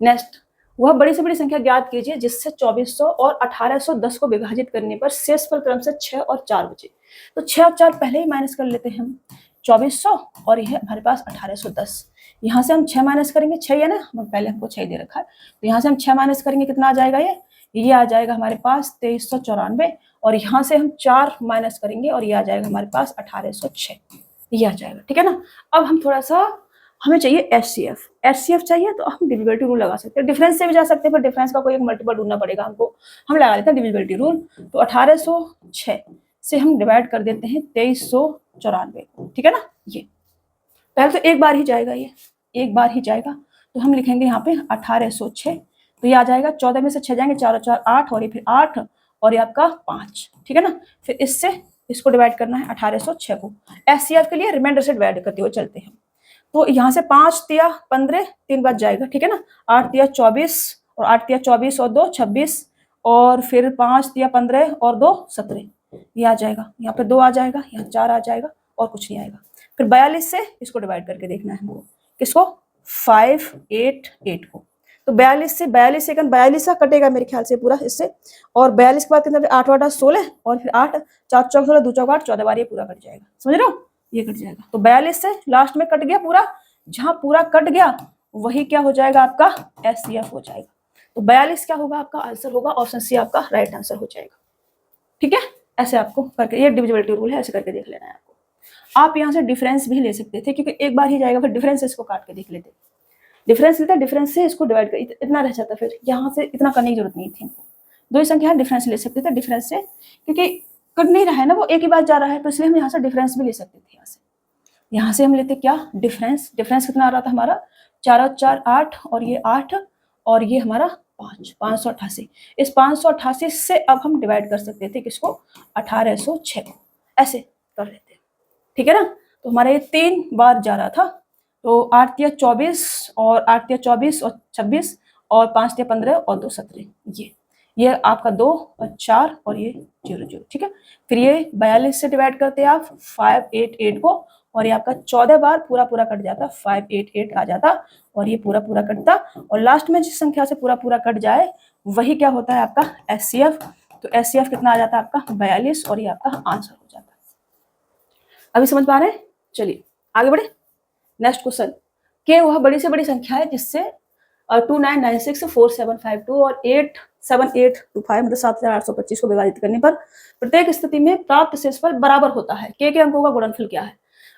नेक्स्ट, वह बड़ी से बड़ी संख्या ज्ञात कीजिए जिससे 2400 और 1810 को विभाजित करने पर शेष फल क्रम से 6 और 4 बचे। तो 6 और 4 पहले ही माइनस कर लेते हैं हम, 2400 और यह हमारे पास 1810। यहाँ से हम 6 माइनस करेंगे, 6 है ना, पहले हमको 6 दे रखा है, तो यहाँ से हम 6 माइनस करेंगे, कितना आ जाएगा, ये आ जाएगा हमारे पास 2394, और यहाँ से हम 4 माइनस करेंगे और ये आ जाएगा हमारे पास 1806, ये आ जाएगा, ठीक है ना। अब हम थोड़ा सा, हमें चाहिए एचसीएफ चाहिए, तो हम डिविजिबिलिटी रूल लगा सकते हैं, डिफरेंस से भी जा सकते हैं, पर डिफरेंस का कोई एक मल्टीपल ढूंढना पड़ेगा हमको, हम लगा लेते हैं डिविजिबिलिटी रूल। तो 1806 से हम डिवाइड कर देते हैं 2394, ठीक है ना। ये पहले तो एक बार ही जाएगा, ये एक बार ही जाएगा, तो हम लिखेंगे यहाँ पे 1806, तो ये आ जाएगा 14 में से 6 जाएंगे, 4 और 4 8, और ये फिर 8 और ये आपका 5, ठीक है ना। फिर इससे इसको डिवाइड करना है 1806 को, एचसीएफ के लिए रिमाइंडर से डिवाइड करते हुए चलते हैं। तो यहाँ से 5 तिया 15, 3 बच जाएगा, ठीक है ना। 8 तिया 24 और 8 तिया 24 और 2 26, और फिर 5 तिया 15 और 2 17, ये आ जाएगा। यहाँ पे 2 आ जाएगा, यहाँ 4 आ जाएगा और कुछ नहीं आएगा। फिर 42 से इसको डिवाइड करके देखना है हमको, किसको, 588 को। तो 42 से 42 का कटेगा मेरे ख्याल से पूरा इससे, और 42 के बाद कितना, 8 8 16, और फिर 8 4 चौक 16, 2 चौक 8, 14 बार ये पूरा कट जाएगा, समझ रहे हो, ये कट जाएगा। तो 42 से लास्ट में कट गया पूरा, जहां पूरा कट गया वही क्या हो जाएगा, आपका एचसीएफ हो जाएगा। तो 42 क्या होगा, आपका आंसर होगा ऑप्शन सी, आपका राइट आंसर हो जाएगा, ठीक है। ऐसे आपको करके, ये डिविजिबिलिटी रूल है, ऐसे करके देख लेना है आपको। आप यहाँ से डिफरेंस भी ले सकते थे, क्योंकि एक बार ही जाएगा, फिर डिफरेंस इसको काट के देख लेते, डिफरेंस लेता, डिफरेंस से इसको डिवाइड कर, इतना रह जाता, फिर यहाँ से इतना करने की जरूरत नहीं थी हमको। 2 ही संख्या डिफरेंस ले सकते थे, डिफरेंस से, क्योंकि कट नहीं रहा है ना, वो एक ही बार जा रहा है, तो इसलिए हम यहाँ से डिफरेंस भी ले सकते थे। यहाँ से हम लेते क्या, डिफरेंस कितना आ रहा था हमारा, 4 और 4 8, और ये 8, और ये हमारा 5, 588। इस 588 से अब हम डिवाइड कर सकते थे किसको, 1806 को, ऐसे कर लेते, ठीक है ना। तो हमारा ये 3 बार जा रहा था, तो 8 तिया 24 और 8 तिया 24 और 26, और 5 तिया 15 और 2 17, ये आपका 2 और 4 और ये 0 0, ठीक है। फिर ये 42 से डिवाइड करते हैं आप 588 को, और ये आपका 14 बार पूरा पूरा कट जाता, 588 आ जाता और ये पूरा पूरा कटता, और लास्ट में जिस संख्या से पूरा पूरा कट जाए वही क्या होता है आपका एचसीएफ। तो एचसीएफ कितना आ जाता है आपका 42 और ये आपका आंसर हो जाता है। अभी समझ पा रहे हैं? चलिए आगे बढ़े। नेक्स्ट क्वेश्चन, के वह बड़ी से बड़ी संख्या है जिससे 29964752 और 87825 मतलब 7825 को विभाजित करने पर प्रत्येक स्थिति में प्राप्त शेषफल बराबर होता है। के अंकों का गुणनफल क्या है?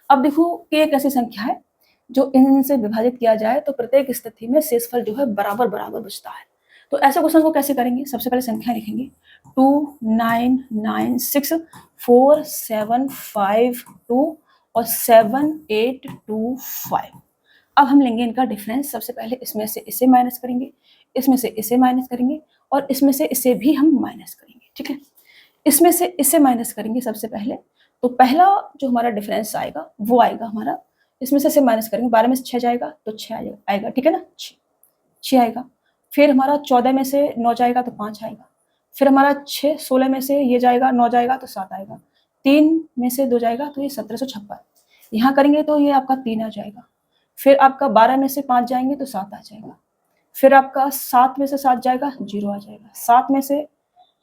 अब देखो के एक ऐसी संख्या है जो इनसे विभाजित किया जाए तो प्रत्येक स्थिति में शेषफल जो है बराबर बराबर बचता है। तो ऐसे क्वेश्चन को कैसे करेंगे? सबसे पहले संख्या लिखेंगे 29964752 और 7825। अब हम लेंगे इनका डिफरेंस। सबसे पहले इसमें से इसे माइनस करेंगे, इसमें से इसे माइनस करेंगे और इसमें से इसे भी हम माइनस करेंगे। ठीक है, इसमें से इसे माइनस करेंगे सबसे पहले, तो पहला जो हमारा डिफरेंस आएगा वो आएगा हमारा, इसमें से इसे माइनस करेंगे, 12 में से 6 जाएगा तो 6 आएगा। ठीक है ना, 6 आएगा। फिर हमारा 14 में से 9 जाएगा तो 5 आएगा। फिर हमारा 16 में से ये जाएगा 9 जाएगा तो 7 आएगा। 3 में से 2 जाएगा तो ये 1756। यहाँ करेंगे तो ये आपका 3 आ जाएगा। फिर आपका 12 में से 5 जाएंगे तो 7 आ जाएगा। फिर आपका 7 में से 7 जाएगा 0 आ जाएगा। 7 में से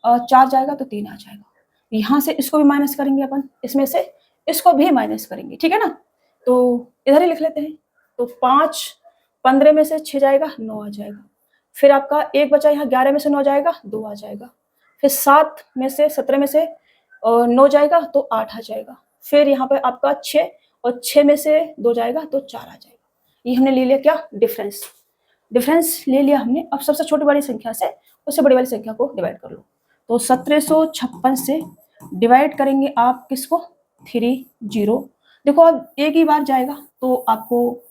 4 जाएगा तो 3 आ जाएगा। यहाँ से इसको भी माइनस करेंगे अपन, इसमें से इसको भी माइनस करेंगे। ठीक है ना, तो इधर ही लिख लेते हैं। तो 15 में से 6 जाएगा 9 आ जाएगा। फिर आपका 1 बचा, यहाँ 11 में से 9 जाएगा 2 आ जाएगा। फिर 7 में से 17 में से 9 जाएगा तो 8 आ जाएगा। फिर यहाँ पे आपका 6 और 6 में से 2 जाएगा तो 4 आ जाएगा। ये हमने ले लिया क्या? डिफरेंस। डिफरेंस ले लिया हमने। अब सबसे छोटी वाली संख्या से उससे बड़ी वाली संख्या को डिवाइड कर लो। तो 1756 से डिवाइड करेंगे आप किसको? 30। देखो अब एक ही बार जाएगा तो आपको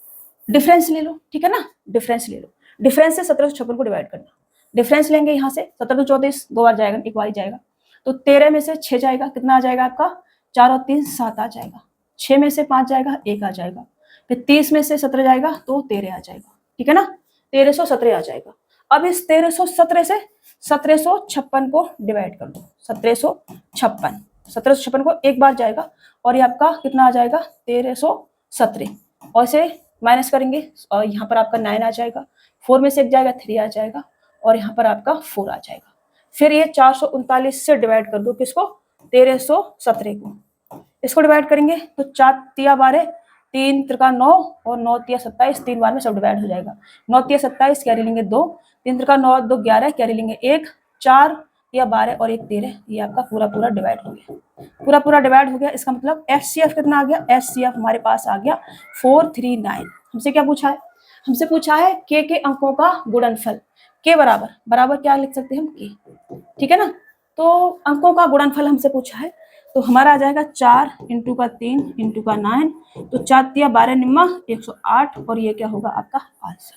डिफरेंस ले लो। ठीक है ना, डिफरेंस ले लो। डिफरेंस से 1756 को डिवाइड करना। डिफरेंस लेंगे यहाँ से 17 34 2 बार जाएगा, एक बार ही जाएगा। तो 13 में से 6 जाएगा, कितना आ जाएगा आपका? 4 और 3 7 आ जाएगा। 6 में से 5 जाएगा 1 आ जाएगा। फिर 30 में से 17 जाएगा तो 13 आ जाएगा। ठीक है ना, 1317 आ जाएगा। अब इस 1317 से 1756 को डिवाइड कर दो। 1756 को एक बार जाएगा और ये आपका कितना आ जाएगा? 1317। और इसे माइनस करेंगे और यहाँ पर आपका 9 आ जाएगा। 4 में से 1 जाएगा 3 आ जाएगा और यहाँ पर आपका 4 आ जाएगा। फिर ये 439 से डिवाइड कर दो किसको? 1317 को। इसको डिवाइड करेंगे तो 4 तिया 12, 3 त्रिका 9 और 9 तिया 27, 3 बार में सब डिवाइड हो जाएगा। 9 तिया 27 कैरी लेंगे 2, 3 त्रिका 9 2 11 कैरी लेंगे 1, 4 तिया 12 और 1 13। ये आपका पूरा पूरा डिवाइड हो गया। पूरा पूरा डिवाइड हो गया। इसका मतलब एचसीएफ कितना आ गया? एचसीएफ हमारे पास आ गया 439। हमसे क्या पूछा है? हमसे पूछा है के अंकों का गुणनफल। के बराबर बराबर क्या लिख सकते हैं हम? के। ठीक है ना, तो अंकों का गुणनफल हमसे पूछा है तो हमारा आ जाएगा 4 इंटू का 3 इंटू का 9, तो 4 तिया 12 निम्मा 108 और ये क्या होगा आपका आंसर?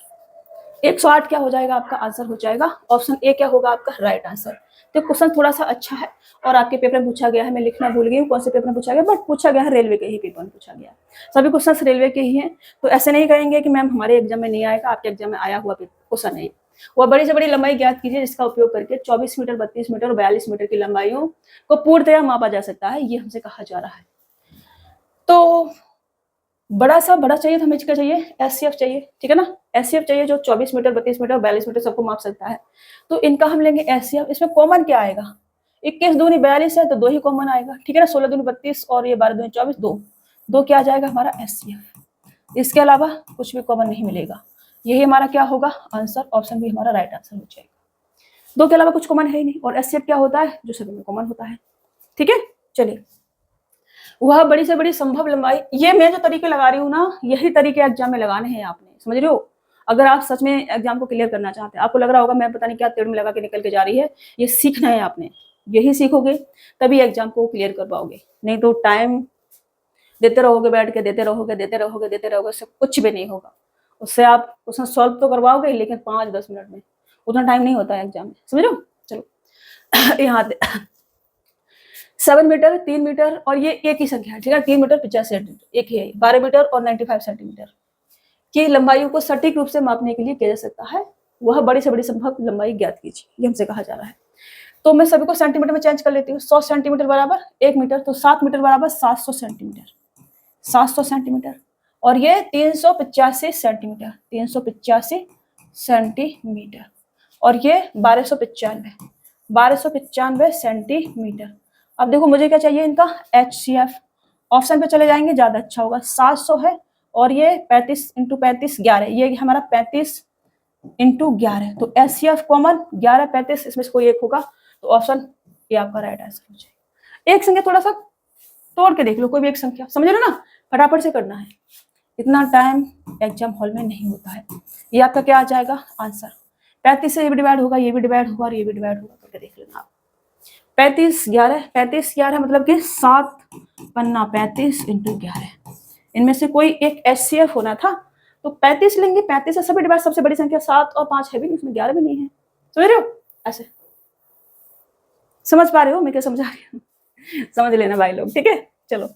108 क्या हो जाएगा आपका आंसर? हो जाएगा ऑप्शन ए क्या होगा आपका राइट आंसर। तो क्वेश्चन थोड़ा सा अच्छा है और आपके पेपर में पूछा गया है। मैं लिखना भूल गई हूँ कौन से पेपर में पूछा गया, बट पूछा गया है रेलवे के ही पेपर में पूछा गया। सभी क्वेश्चन रेलवे के ही हैं, तो ऐसे नहीं कहेंगे कि मैम हमारे एग्जाम में नहीं आएगा, आपके एग्जाम में आया हुआ क्वेश्चन है। वह बड़ी से बड़ी लंबाई ज्ञात कीजिए जिसका उपयोग करके 24 मीटर 32 मीटर और 42 मीटर की लंबाइयों को पूर्णतया मापा जा सकता है, ये हमसे कहा जा रहा है। तो बड़ा चाहिए तो हमें क्या चाहिए? एचसीएफ चाहिए। ठीक है ना, एचसीएफ चाहिए जो 24 मीटर 32 मीटर 42 मीटर सबको माप सकता है। तो इनका हम लेंगे एचसीएफ। इसमें कॉमन क्या आएगा? 21 दूनी 42 है तो 2 ही कॉमन आएगा। ठीक है ना, 16 दूनी 32 और ये 12 दूनी 24, 2 क्या आ जाएगा हमारा एचसीएफ। इसके अलावा कुछ भी कॉमन नहीं मिलेगा। यही हमारा क्या होगा आंसर। ऑप्शन भी हमारा राइट आंसर हो जाएगा। 2 के अलावा कुछ कॉमन है ही नहीं। और एचसीएफ क्या होता है? जो सभी में कॉमन होता है। ठीक है, चलिए वह बड़ी से बड़ी संभव लंबाई। ये मैं जो तरीके लगा रही हूँ ना, यही तरीके एग्जाम में लगाने हैं आपने, समझ रहे हो। अगर आप सच में एग्जाम को क्लियर करना चाहते हैं, आपको लग रहा होगा मैं पता नहीं क्या टेढ़ में लगा के निकल के जा रही है, ये सीखना है आपने। यही सीखोगे तभी एग्जाम को क्लियर कर पाओगे, नहीं तो टाइम देते रहोगे, बैठ के देते रहोगे, उससे कुछ भी नहीं होगा। उससे आप क्वेश्चन सॉल्व तो करवाओगे लेकिन 5-10 मिनट में, उतना टाइम नहीं होता है एग्जाम में, समझ रहे हो। चलो यहाँ 7 मीटर 3 मीटर और ये एक ही संख्या है। ठीक है, 3 मीटर 50 सेंटीमीटर एक ही है। 12 मीटर और 95 सेंटीमीटर की लंबाइयों को सटीक रूप से मापने के लिए किया जा सकता है। वह बड़ी से बड़ी संभव लंबाई ज्ञात कीजिए, ये हमसे कहा जा रहा है। तो मैं सभी को सेंटीमीटर में चेंज कर लेती हूँ। 100 सेंटीमीटर बराबर 1 मीटर, तो 7 मीटर बराबर 700 सेंटीमीटर। 700 सेंटीमीटर, और ये 385 सेंटीमीटर, 385 सेंटीमीटर, और ये 1295 सेंटीमीटर। अब देखो मुझे क्या चाहिए इनका HCF, ऑप्शन पे चले जाएंगे ज्यादा अच्छा होगा। 700 है और ये 35 × 35 11, ये हमारा 35 × 11, तो HCF कॉमन 11 35, इसमें से कोई एक होगा, तो ऑप्शन ये आपका राइट आंसर हो जाएगा। एक संख्या थोड़ा सा तोड़ के देख लो, कोई भी एक संख्या, समझ लो ना, फटाफट से करना है, इतना टाइम एग्जाम हॉल में नहीं होता है। ये आपका क्या आ जाएगा आंसर, 35 से ये भी डिवाइड होगा, ये भी डिवाइड होगा और ये भी डिवाइड होगा, करके देख लेना आप। 35 11 मतलब कि 7 पन्ना 35 × 11, इनमें से कोई एक HCF होना था, तो 35 लेंगे, 35 से सभी डिवाइड, सबसे बड़ी संख्या 7 और 5 है भी नहीं, उसमें 11 भी नहीं है, समझ रहे हो, ऐसे समझ पा रहे हो मैं क्या समझा रही हूँ, समझ लेना भाई लोग, ठीक है। चलो,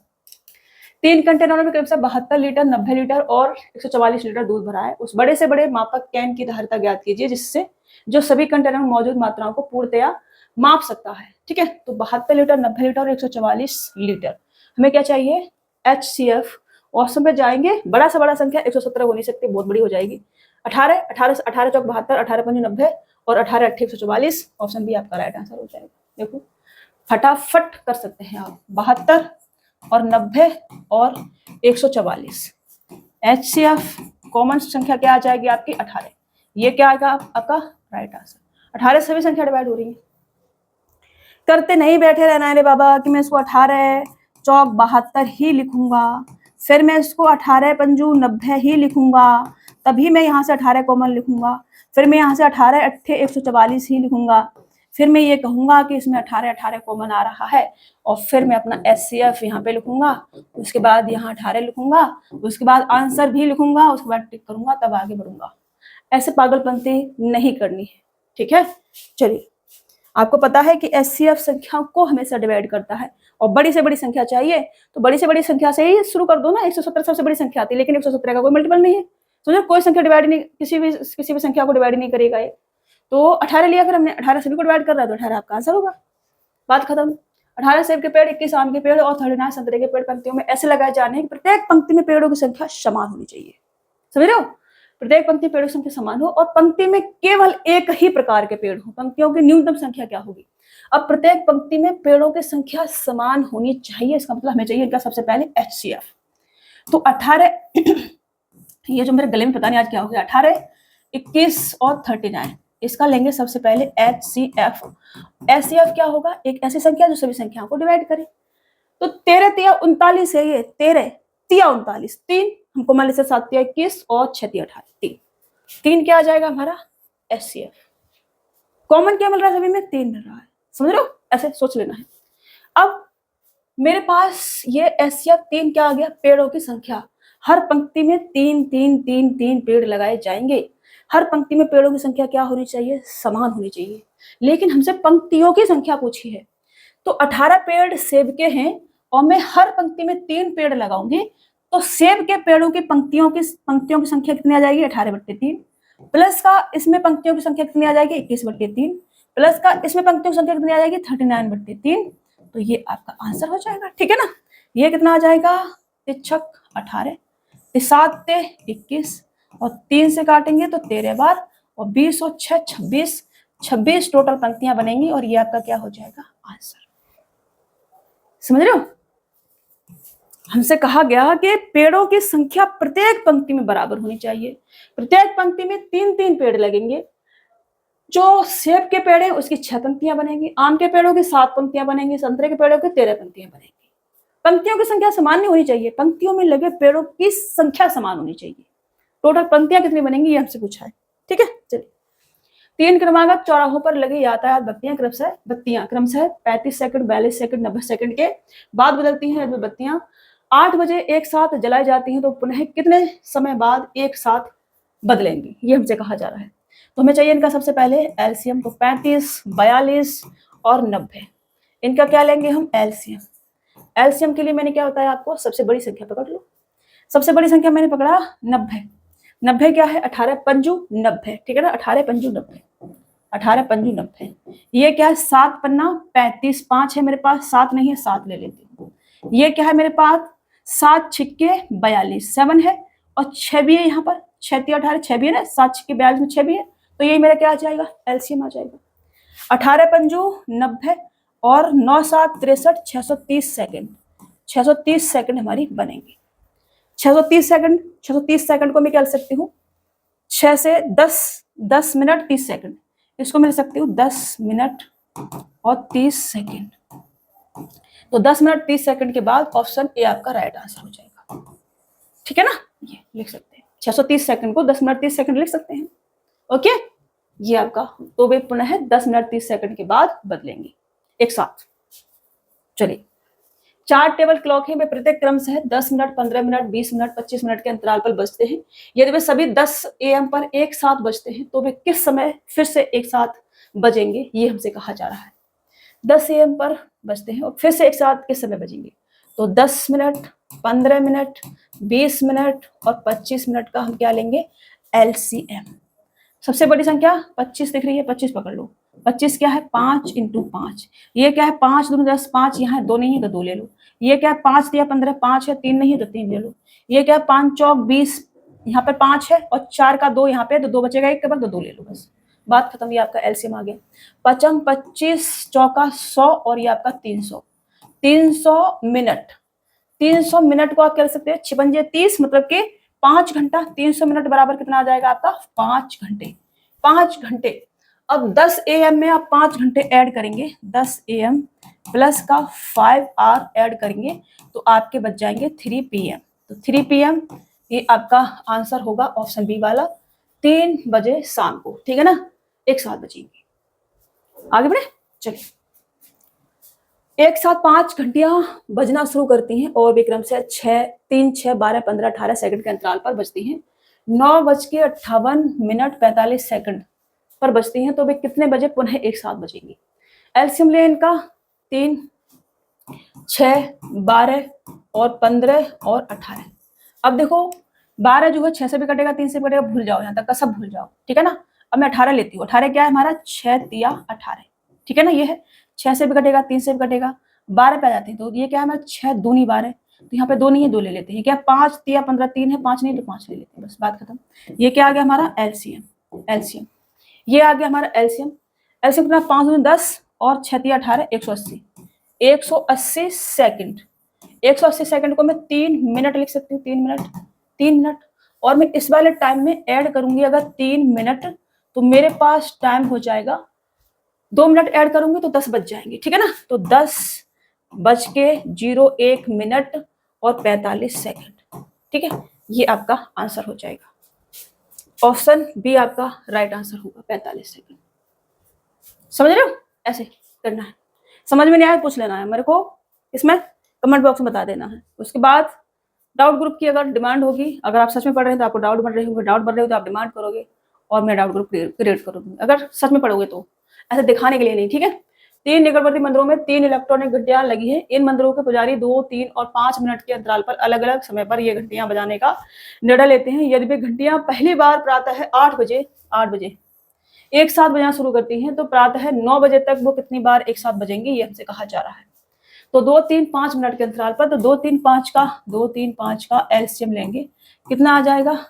3 कंटेनरों में करीब 72 लीटर, 90 लीटर और 144 लीटर दूध भरा है। उस बड़े से बड़े मापक कैन की धारिता ज्ञात कीजिए जिससे जो सभी कंटेनर में मौजूद मात्राओं को पूर्णतया माप सकता है, ठीक है। तो 72 लीटर, 90 लीटर और 144 लीटर, हमें क्या चाहिए HCF। ऑप्शन पे जाएंगे, बड़ा से बड़ा संख्या 117 हो नहीं सकती, बहुत बड़ी हो जाएगी। 18 18 18 चौक 72, 18 पंजे 90 और 18 8 144, ऑप्शन बी आपका राइट आंसर हो जाएगा। देखो फटाफट कर सकते हैं आप, 72 और 90 और 144, HCF कॉमन संख्या क्या आ जाएगी आपकी 18, ये क्या आएगा आपका राइट आंसर। 18 सभी संख्या डिवाइड हो रही है, करते नहीं बैठे रहना है रे बाबा कि मैं इसको 18 चौक 72 ही लिखूंगा, फिर मैं इसको 18 पंजू 90 ही लिखूंगा, तभी मैं यहाँ से 18 कॉमन लिखूंगा, फिर मैं यहाँ से 18 अट्ठे 144 ही लिखूंगा, फिर मैं ये कहूंगा कि इसमें 18 18 कॉमन आ रहा है, और फिर मैं अपना HCF यहाँ पे लिखूंगा, उसके बाद यहाँ 18 लिखूंगा, उसके बाद आंसर भी लिखूंगा, उसके बाद टिक करूंगा, तब आगे बढ़ूंगा। ऐसे पागलपंती नहीं करनी है, ठीक है। चलिए, आपको पता है कि HCF संख्याओं को हमेशा डिवाइड करता है, और बड़ी से बड़ी संख्या चाहिए तो बड़ी से बड़ी संख्या से ही शुरू कर दो ना। 117 सबसे बड़ी संख्या आती है, लेकिन 117 का कोई मल्टीपल नहीं है, तो कोई संख्या डिवाइड नहीं, किसी भी संख्या को डिवाइड नहीं करेगा ये। तो 18 लिया, फिर हमने 18 सभी को डिवाइड कर रहा है, तो 18 आपका आंसर होगा, बात खत्म। 18 सेब के पेड़, 21 आम के पेड़ और 39 संतरे के पेड़ पंक्तियों में ऐसे लगाए जाने कि प्रत्येक पंक्ति में पेड़ों की संख्या समान होनी चाहिए, समझ रहे हो, प्रत्येक पंक्ति पेड़ों की संख्या समान हो, और पंक्ति में केवल एक ही प्रकार के पेड़ हो। पंक्तियों की न्यूनतम संख्या क्या होगी, अब प्रत्येक पंक्ति में पेड़ों की संख्या समान होनी चाहिए, इसका मतलब हमें चाहिए इनका सबसे पहले HCF। तो 18 ये जो मेरे गले में पता नहीं आज क्या हो गया, 18 21 और 39, इसका लेंगे सबसे पहले HCF। HCF क्या होगा, एक ऐसी संख्या जो सभी संख्याओं को डिवाइड करे। तो 13 तिया 39 है, ये 13 तिया 39, 3 हमको मान लीजिए 7 तिया 21 और 6 तिया 18, 3 क्या आ जाएगा हमारा HCF। कॉमन क्या मिल रहा है सभी में, 3 मिल रहा है, समझ रहे हो, ऐसे सोच लेना है। अब मेरे पास ये HCF 3 क्या आ गया, पेड़ों की संख्या। हर पंक्ति में 3 3 3 3 पेड़ लगाए जाएंगे, हर पंक्ति में पेड़ों की संख्या क्या होनी चाहिए, समान होनी चाहिए। लेकिन हमसे पंक्तियों की संख्या पूछी है, तो 18 पेड़ सेब के हैं और मैं हर पंक्ति में 3 पेड़ लगाऊंगी, तो सेब के पेड़ों की पंक्तियों की संख्या कितनी आ जाएगी, 18/3, प्लस का इसमें पंक्तियों की संख्या कितनी आ जाएगी, 21/3, प्लस का इसमें पंक्तियों की संख्या कितनी आ जाएगी, 39/3। तो ये आपका आंसर हो जाएगा, ठीक है ना। ये कितना आ जाएगा, 6 18, 7 21 और 3 से काटेंगे तो 13 बार, और 20 और 6 26, 26 टोटल पंक्तियां बनेंगी, और ये आपका क्या हो जाएगा आंसर, समझ रहे हो। हमसे कहा गया कि पेड़ों की संख्या प्रत्येक पंक्ति में बराबर होनी चाहिए, प्रत्येक पंक्ति में 3 3 पेड़ लगेंगे। जो सेब के पेड़ है उसकी 6 पंक्तियां बनेंगी, आम के पेड़ों की 7 पंक्तियां बनेंगी, संतरे के पेड़ों की 13 पंक्तियां बनेंगी। पंक्तियों की संख्या समान नहीं होनी चाहिए, पंक्तियों में लगे पेड़ों की संख्या समान होनी चाहिए। टोटल पंक्तियां कितनी बनेंगी ये हमसे पूछा है, ठीक है। चलिए, 3 क्रमागत चौराहों पर लगी यातायात बत्तियां क्रमशः 35 सेकंड 42 सेकंड 90 सेकंड के बाद बदलती हैं। बत्तियां 8 बजे एक साथ जलाई जाती हैं तो पुनः कितने समय बाद एक साथ बदलेंगी, ये हमसे कहा जा रहा है। तो हमें चाहिए इनका सबसे पहले एलसीएम, तो 35 42 और 90, इनका क्या लेंगे हम एलसीएम। एलसीएम के लिए मैंने क्या बताया आपको, सबसे बड़ी संख्या पकड़ लो। सबसे बड़ी संख्या मैंने पकड़ा 90। 90 क्या है, 18 पंजू 90, ठीक है ना, 18 पंजू 90, 18 पंजू 90। ये क्या है, 7 पन्ना 35, 5 है मेरे पास, 7 नहीं है, 7 ले लेती हूँ। ये क्या है मेरे पास, 7 छिक्के 42, 7 है और 6 भी है यहाँ पर, 6 3 18, 6 भी है ना, 7 छिक्के 42 में 6 भी है, तो ये मेरा क्या आ जाएगा, एलसीएम आ जाएगा। 18 पंजू 90 और 9 7 63, 630 सेकंड, 630 सेकंड हमारी बनेंगी। 630 सेकंड, 630 सेकंड को मैं क्या लिख सकती हूँ, 6 से 10 मिनट 30 सेकंड, इसको मैं लिख सकती हूँ 10 मिनट और 30 सेकंड। तो 10 मिनट 30 सेकंड के बाद ऑप्शन ए आपका राइट आंसर हो जाएगा। ठीक है ना, ये लिख सकते हैं 630 सेकंड को 10 मिनट 30 सेकंड लिख सकते हैं। ओके, ये आपका, तो वे पुनः 10 मिनट 30 सेकंड के बाद बदलेंगे एक साथ। चलिए, 4 टेबल क्लॉक है, वे प्रत्येक क्रम से 10 मिनट 15 मिनट 20 मिनट 25 मिनट के अंतराल पर बजते हैं। यदि वे सभी 10 AM पर एक साथ बजते हैं तो वे किस समय फिर से एक साथ बजेंगे, ये हमसे कहा जा रहा है। 10 AM पर बजते हैं और फिर से एक साथ किस समय बजेंगे, तो 10 मिनट 15 मिनट 20 मिनट और 25 मिनट का हम क्या लेंगे, LCM। सबसे बड़ी संख्या 25 दिख रही है, 25 पकड़ लो। 25 क्या है, 5 × 5। ये क्या है, 5 दूनी 10, 5 यहाँ 2 नहीं है तो 2 ले लो। ये क्या है, 5 दिया 15, 5 है, 3 नहीं है तो 3 ले लो। ये क्या है, 5 चौक 20, यहाँ पर 5 है और 4 का 2 यहाँ पे, तो 2 बचेगा एक के बाद, तो 2 ले लो, बस बात खत्म। ये आपका एलसीएम आ गया। 5 25 चौका 100 और ये आपका 300, 300 मिनट। 300 मिनट को आप क्या कर सकते हैं, 6 30, मतलब कि 5 घंटा। 300 मिनट बराबर कितना आ जाएगा आपका, 5 घंटे। 5 घंटे। अब 10 AM में आप 5 घंटे ऐड करेंगे, 10 AM प्लस का 5 आवर ऐड करेंगे तो आपके बच जाएंगे 3 PM। तो 3 PM ये आपका आंसर होगा ऑप्शन बी वाला, 3 बजे शाम को। ठीक है ना, एक साथ बजेंगे। आगे बढ़े, चलिए। एक साथ 5 घंटियां बजना शुरू करती हैं और विक्रम से 3 6 12 15 18 सेकंड के अंतराल पर बजती हैं। 9:58 45 सेकंड पर बजती हैं तो वे कितने बजे पुनः एक साथ बजेंगी। एलसीएम ले इनका 3 6 12 और 15 और 18। अब देखो 12 जो है 6 से भी कटेगा, 3 से भी कटेगा, भूल जाओ, यहाँ तक का सब भूल जाओ। ठीक है ना, अब मैं 18 लेती हूँ। 18 क्या है हमारा, 6 तिया 18। ठीक है ना, ये है 6 से भी कटेगा, 3 से भी कटेगा, 12 पे आ जाते हैं। तो ये क्या है हमारा 6 दूनी 12, तो यहाँ पे 2 नहीं है 2 ले लेते हैं। क्या 5 तिया 15, 3 है, 5 नहीं तो 5 ले लेते हैं, बस बात खत्म। ये क्या आ गया हमारा एलसीएम। एलसीएम ये आ गया हमारा एलसीएम। एलसीएम कितना, 5 दूनी 10 और 6 तिया 18, 180। 180 सेकंड। 180 सेकंड को मैं 3 मिनट लिख सकती हूँ, 3 मिनट, 3 मिनट। और मैं इस वाले टाइम में ऐड करूंगी अगर 3 मिनट, तो मेरे पास टाइम हो जाएगा, 2 मिनट ऐड करूंगी तो 10 बज जाएंगे। ठीक है ना, तो 10:01 और 45 सेकंड। ठीक है, ये आपका आंसर हो जाएगा। ऑप्शन बी आपका राइट आंसर होगा, 45 सेकंड। समझ रहे हो, ऐसे करना है। समझ में नहीं आया पूछ लेना है मेरे को, इसमें कमेंट बॉक्स में बता देना है। उसके बाद डाउट ग्रुप की अगर डिमांड होगी, अगर आप सच में पढ़ रहे हैं तो आपको डाउट बन रहे होंगे, डाउट बन रहे हो तो आप डिमांड करोगे और मैं डाउट ग्रुप क्रिएट करूंगी, अगर सच में पढ़ोगे तो, ऐसे दिखाने के लिए नहीं। ठीक है, 3 निकटवर्ती मंदिरों में 3 इलेक्ट्रॉनिक घंटियां लगी हैं। इन मंदिरों के पुजारी 2 3 और 5 मिनट के अंतराल पर अलग अलग समय पर ये घंटियां बजाने का निर्णय लेते हैं। यदि वे घंटियां पहली बार प्रातः 8 बजे एक साथ बजना शुरू करती हैं तो प्रातः 9 बजे तक वो कितनी बार एक साथ बजेंगे, ये हमसे कहा जा रहा है। तो 2 3 5 मिनट के अंतराल पर, तो 2 3 5 का एलसीएम लेंगे, कितना आ जाएगा,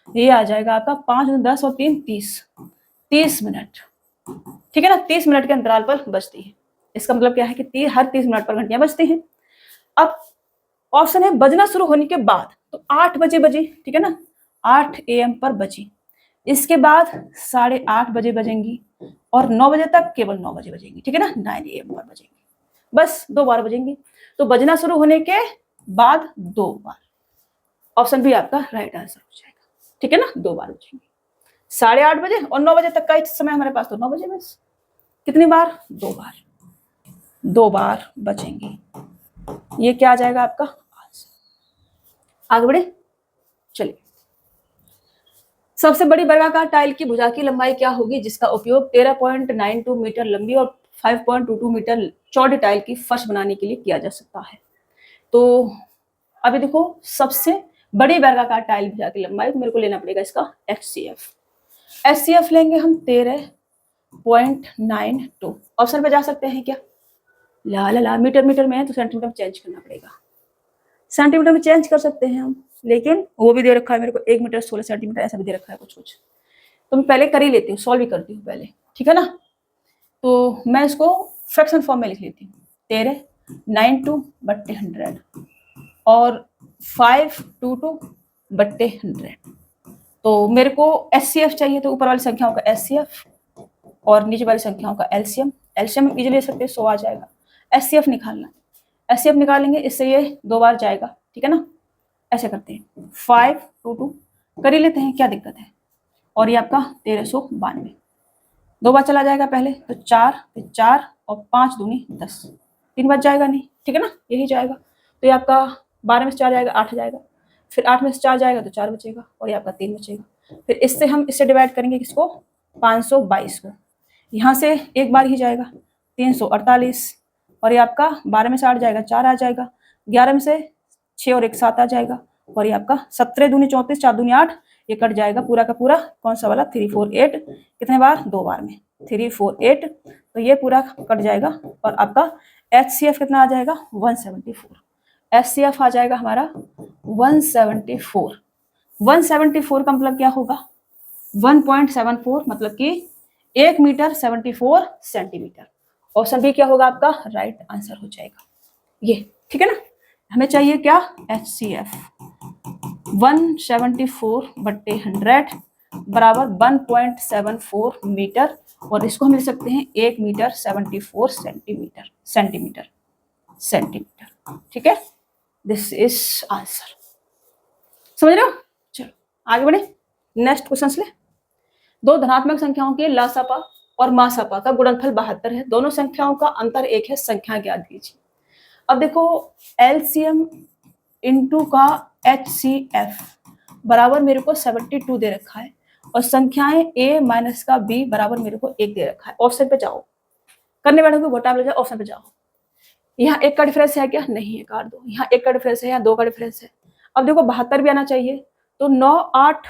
ये आ जाएगा आपका 5 10 और 3 30 मिनट। ठीक है ना, 30 मिनट के अंतराल पर बजती है। इसका मतलब क्या है कि हर 30 मिनट पर घंटियां बजती हैं। अब ऑप्शन है बजना शुरू होने के बाद, तो 8 बजे बजी। ठीक है ना, 8 AM पर बजी, इसके बाद 8:30 बजे बजेंगी और 9 बजे तक केवल 9 बजे बजेंगी। ठीक है ना, 9 AM पर बजेंगी, बस 2 बार बजेंगी। तो बजना शुरू होने के बाद 2 बार, ऑप्शन बी आपका राइट आंसर हो जाएगा। ठीक है ना, 2 बार बजेंगी, 8:30 बजे और 9 बजे तक का ही समय हमारे पास, तो 9 बजे बस। कितनी बार, 2 बार, 2 बार बजेंगी। ये क्या आ जाएगा आपका आंसर। आगे बढ़े, चलिए। सबसे बड़ी वर्गाकार टाइल की भुजा की लंबाई क्या होगी जिसका उपयोग 13.92 मीटर लंबी और 5.22 मीटर चौड़ी टाइल की फर्श बनाने के लिए किया जा सकता है। तो अभी देखो, सबसे बड़ी वर्गाकार टाइल भुजा की लंबाई, तो मेरे को लेना पड़ेगा इसका एचसीएफ लेंगे हम 13.92। ऑप्शन पे जा सकते हैं क्या, ला मीटर में है तो सेंटीमीटर में चेंज करना पड़ेगा। सेंटीमीटर में चेंज कर सकते हैं हम, लेकिन वो भी दे रखा है मेरे को 1 मीटर 16 सेंटीमीटर ऐसा भी दे रखा है कुछ कुछ। तो मैं पहले कर ही लेती हूँ, सॉल्व ही करती हूँ पहले, ठीक है ना। तो मैं इसको फ्रैक्शन फॉर्म में लिख लेती हूँ। 13 9/100 और 5/100। तो मेरे को HCF चाहिए, तो ऊपर वाली संख्याओं का HCF और नीचे वाली संख्याओं का LCM। LCM इजीली ले सकते हैं, 100 आ जाएगा। HCF निकालना, HCF निकालेंगे, इससे ये 2 बार जाएगा, ठीक है ना। ऐसे करते हैं, 5 2 2 कर ही लेते हैं, क्या दिक्कत है। और ये आपका 1392 2 बार चला जाएगा पहले, तो 4 और 5 दूनी 10, 3 बार जाएगा नहीं, ठीक है ना, यही जाएगा। तो ये आपका 12 में से 4 जाएगा 8 जाएगा, फिर 8 में से 4 जाएगा तो 4 बचेगा, और ये आपका 3 बचेगा। फिर इससे हम इससे डिवाइड करेंगे किसको, 522 को। यहाँ से एक बार ही जाएगा 348, और ये आपका 12 में से 8 जाएगा 4 आ जाएगा, 11 में से 6 और 1 7 आ जाएगा, और ये आपका 17 दूनी 34 4 दूनी 8, ये कट जाएगा पूरा का पूरा, कौन सा वाला 348, कितने बार 2 बार में 348, तो ये पूरा कट जाएगा। और आपका HCF कितना आ जाएगा 174, HCF आ जाएगा हमारा 174। 174 का मतलब क्या होगा 1.74, मतलब कि 1 मीटर 74 सेंटीमीटर। ऑप्शन बी क्या होगा आपका राइट आंसर हो जाएगा ये, ठीक है ना। हमें चाहिए क्या HCF 174/100 बराबर 1.74 मीटर, और इसको हम लिख सकते हैं 1 मीटर 74 सेंटीमीटर, ठीक है। दिस इज आंसर, समझ रहे हो। चलो आगे बढ़े, नेक्स्ट क्वेश्चन ले। दो धनात्मक संख्याओं के लासापा और मासापा का गुणनफल 72 है, दोनों संख्याओं का अंतर 1 है, संख्या ज्ञात कीजिए। अब देखो LCM इंटू का HCF बराबर मेरे को 72 दे रखा है, और संख्याएं A माइनस का B बराबर मेरे को 1 दे रखा है। ऑप्शन पे जाओ, करने बैठोगे बहुत टाइम लग जाए, ऑप्शन पे जाओ। यहाँ 1 का डिफरेंस है क्या, नहीं है, काट दो। यहाँ 1 का डिफरेंस है, यहाँ 2 का डिफरेंस है। अब देखो 72 भी आना चाहिए, तो 9 8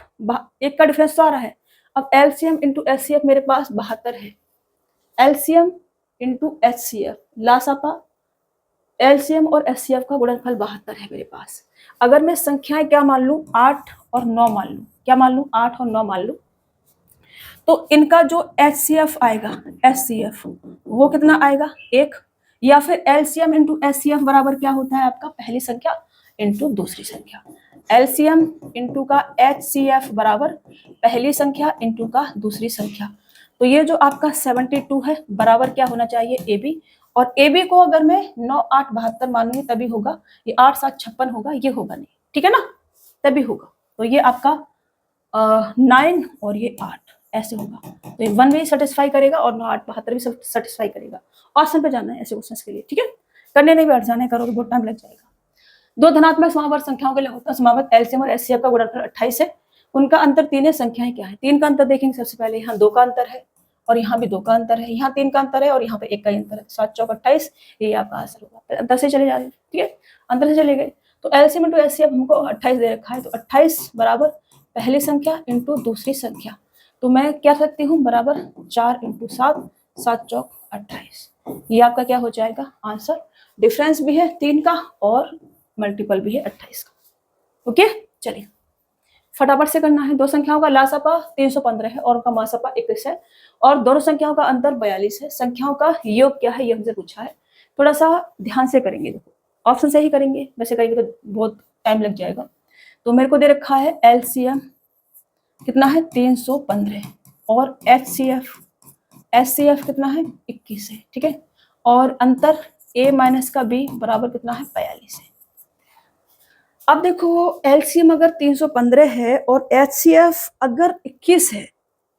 1 का डिफरेंस तो आ रहा है। अब LCM इंटू HCF मेरे पास 72 है, LCM इंटू HCF लासापा LCM और HCF का गुणनफल 72 है मेरे पास। अगर मैं संख्याएं क्या मान लूं 8 और 9 मान लूं, क्या मान लूं 8 और 9 मान लूं, तो इनका जो HCF आएगा HCF वो कितना आएगा 1, या फिर LCM इंटू HCF बराबर क्या होता है आपका पहली संख्या इंटू दूसरी संख्या। LCM इंटू का HCF बराबर पहली संख्या इंटू का दूसरी संख्या। तो ये जो आपका 72 है बराबर क्या होना चाहिए AB, और AB को अगर मैं 9 8 72 मानूंगी तभी होगा, ये 8 7 56 होगा, ये होगा नहीं, ठीक है ना, तभी होगा। तो ये आपका 9 और ये 8 ऐसे होगा, तो ये 1 भी सेटिस्फाई करेगा और 9 8 72 भी सेटिस्फाई करेगा। ऑप्शन पे जाना है ऐसे क्वेश्चन के लिए, ठीक है, करने नहीं बैठ जाना है, करोगे बहुत टाइम लग जाएगा। दो धनात्मक समावर्त संख्याओं के लिए होता है समावर्त LCM और HCF का गुणनफल 28 है, उनका अंतर 3 है, संख्याएं क्या है। 3 का अंतर देखेंगे सबसे पहले, यहाँ 2 का अंतर है और यहाँ भी 2 का अंतर है, यहाँ 3 का अंतर है और यहाँ पे 1 का अंतर है, 7 चौक 28, ये आपका आंसर होगा। अंतर से चले जा रहे हैं, ठीक है, अंतर से चले गए। तो LCM इंटू HCF हमको 28 दे रखा है, तो 28 बराबर पहली संख्या इंटू दूसरी संख्या, तो मैं क्या सकती हूँ बराबर 4 इंटू 7, 7 चौक 28, ये आपका क्या हो जाएगा आंसर। डिफरेंस भी है 3 का और मल्टीपल भी है 28 का। ओके चलिए फटाफट से करना है। दो संख्याओं का लासापा 315 है और उनका मासापा 21 है, और दोनों संख्याओं का अंतर 42 है। संख्याओं का योग क्या है ये हमसे पूछा है, थोड़ा सा ध्यान से करेंगे, देखो ऑप्शन से ही करेंगे, वैसे करेंगे तो बहुत टाइम लग जाएगा। तो मेरे को दे रखा है LCM कितना है 315 और HCF कितना है 21 है, ठीक है, और अंतर A माइनस का B बराबर कितना है 42 है। अब देखो LCM अगर 315 है और HCF अगर 21 है,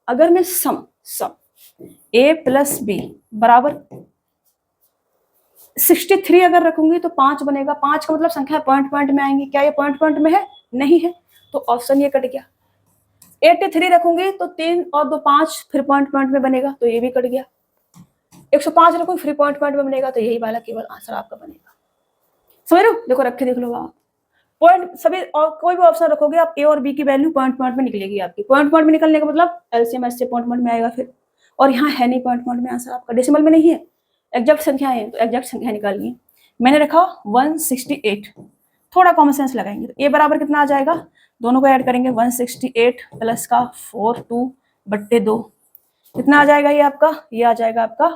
अगर मैं सम A प्लस B बराबर 63 अगर रखूंगी तो 5 बनेगा। 5 का मतलब संख्या पॉइंट पॉइंट में आएंगी, क्या ये पॉइंट पॉइंट में है, नहीं है, तो ऑप्शन ये कट गया। 83 रखूंगी तो 3 और 2 5 फिर पॉइंट पॉइंट में बनेगा, तो ये भी कट गया। 105 रखूंगी फिर पॉइंट पॉइंट में बनेगा, तो यही वाला केवल आंसर आपका बनेगा। समझ रहे हो, देखो रखे देख लो आप पॉइंट सभी, और कोई भी ऑप्शन रखोगे आप A और B की वैल्यू पॉइंट पॉइंट में निकलेगी आपकी। पॉइंट पॉइंट में निकलने का मतलब LCM HCF पॉइंट पॉइंट में आएगा फिर, और यहाँ है नहीं पॉइंट पॉइंट में आंसर आपका, डेसिमल में नहीं है, एग्जैक्ट संख्या है, तो एग्जैक्ट संख्या निकालनी है। मैंने रखा 168, थोड़ा कॉमन सेंस लगाएंगे तो a बराबर कितना आ जाएगा, दोनों को ऐड करेंगे 168 प्लस का 42/2 कितना आ जाएगा, ये आ जाएगा आपका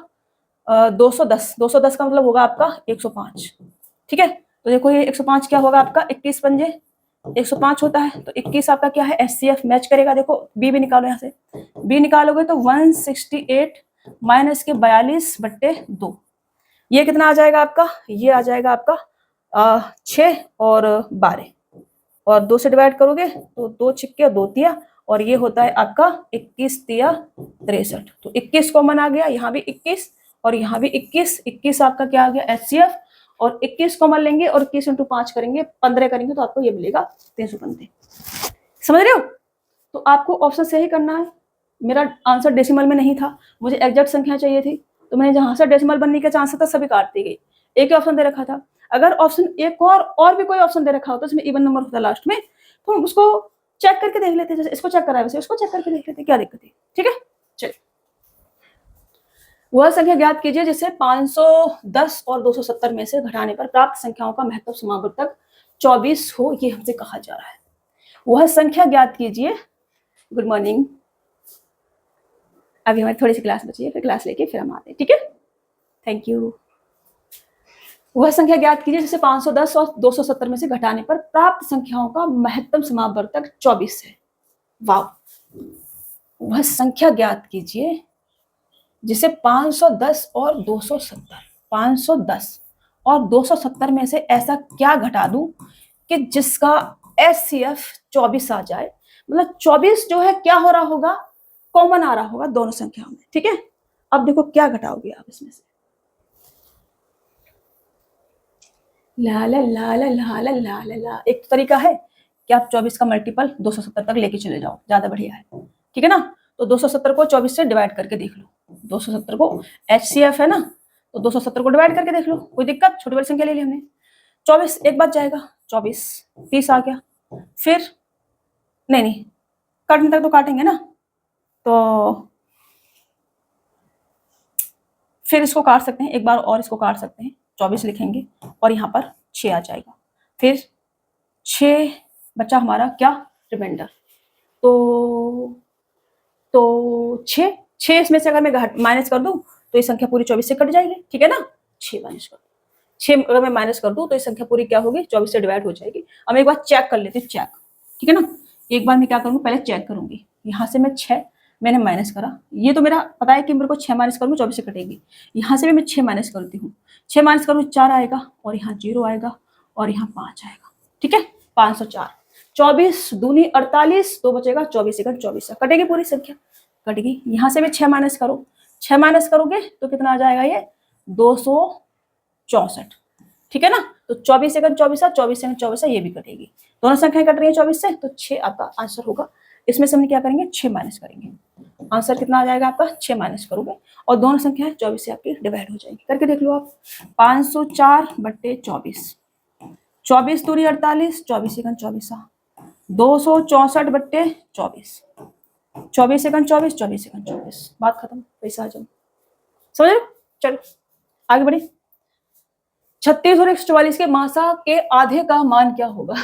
210। 210 का मतलब होगा आपका 105। ठीक है, तो देखो ये 105 क्या होगा आपका, 21 पंजे 105 होता है, तो 21 आपका क्या है, HCF मैच करेगा। देखो बी भी निकालो, यहाँ से बी निकालोगे तो 168 माइनस के 42/2 ये कितना आ जाएगा आपका, ये आ जाएगा आपका 6 और 12 और 2 से डिवाइड करोगे तो 2 छिक्के 2 तिया और ये होता है आपका 21 तिया 63। तो 21 कॉमन आ गया, यहाँ भी 21 और यहाँ भी 21। 21 आपका क्या आ गया, HCF और 21 कॉमन लेंगे और 21 इंटू 5 करेंगे 15 करेंगे तो आपको ये मिलेगा 315। समझ रहे हो? तो आपको ऑप्शन सही करना है। मेरा आंसर डेसिमल में नहीं था, मुझे एग्जैक्ट संख्या चाहिए थी, तो मैंने जहां से डेसिमल बनने के चांस था सभी काट दी गई। एक ही ऑप्शन दे रखा था, अगर ऑप्शन एक और भी कोई ऑप्शन दे रखा होता इसमें इवन नंबर होता लास्ट में, तो हम उसको चेक करके देख लेते, जैसे इसको चेक करा है वैसे उसको चेक करके देख लेते, क्या दिक्कत है। ठीक है, चलिए वह संख्या ज्ञात कीजिए जिसे 510 और 270 में से घटाने पर प्राप्त संख्याओं का महत्तम समावर्तक 24 हो, ये हमसे कहा जा रहा है। वह संख्या ज्ञात कीजिए। गुड मॉर्निंग, अभी हमारी थोड़ी सी क्लास बची है, फिर क्लास लेके फिर हम आते हैं। ठीक है, थैंक यू। वह संख्या ज्ञात कीजिए जिसे 510 और 270 में से घटाने पर प्राप्त संख्याओं का महत्तम समावर्तक 24 है। वाह। वह संख्या ज्ञात कीजिए जिसे 510 और 270, 510 और 270 में से ऐसा क्या घटा दूं कि जिसका HCF 24 आ जाए। मतलब 24 जो है क्या हो रहा होगा, कॉमन आ रहा होगा दोनों संख्याओं में। ठीक है, अब देखो क्या घटाओगे आप इसमें से। ला ला ला ला ला ला ला ला ला। एक तरीका है कि आप 24 का मल्टीपल 270 तक लेके चले जाओ, ज्यादा बढ़िया है। ठीक है ना, तो 270 को 24 से डिवाइड करके देख लो। 270 को HCF है ना, तो 270 को डिवाइड करके देख लो, कोई दिक्कत, छोटी बड़ी संख्या ले ली हमने। 24 एक बार जाएगा, 24 30 आ गया, फिर नहीं काटने तक तो काटेंगे ना, तो फिर इसको काट सकते हैं एक बार और, इसको काट सकते हैं, 24 लिखेंगे और यहाँ पर 6 आ जाएगा, फिर 6 बचा हमारा क्या, रिमाइंडर। तो 6 इसमें से अगर मैं माइनस कर दूं तो ये संख्या पूरी 24 से कट जाएगी। ठीक है ना, 6 माइनस कर दो, 6 अगर मैं माइनस कर दूं तो ये संख्या पूरी क्या होगी, 24 से डिवाइड हो जाएगी। अब एक बार चेक कर लेते हैं, चेक। ठीक है ना, एक बार मैं क्या करूंगी, पहले चेक करूंगी। यहाँ से मैं 6 मैंने माइनस करा, ये तो मेरा पता है कि मेरे को 6 माइनस करूंगी 24 से कटेगी। यहाँ से भी मैं 6 माइनस करती हूँ, 6 माइनस करूँ 4 आएगा और यहाँ 0 आएगा और यहाँ 5 आएगा। ठीक है, 504, 24 दूनी 48, 2 बचेगा, 24 एकड़ 24 कटेगी पूरी संख्या, कटेगी। यहाँ से भी 6 माइनस करो, 6 माइनस करोगे तो कितना आ जाएगा, ये 264। ठीक है ना, तो 24 एकड़ 24, 24 एकड़ 24 ये भी कटेगी, दोनों संख्याएं कट रही है 24 से, तो 6 आपका आंसर होगा। इसमें से हम क्या करेंगे, 6 माइनस करेंगे, आंसर कितना आ जाएगा आपका, 6 माइनस करोगे और दोनों संख्याएं 24 से आपकी डिवाइड हो जाएगी। करके देख लो आप, 504/24, 24 दूरी 48, 24 एकड़ 24, 264/24, 24 एकड़ 24, 24 एकड़ 24, बात खत्म, पैसा आ जाओ। समझ लो, चलो आगे बढ़े। 36 और 144 के मासा के आधे का मान क्या होगा।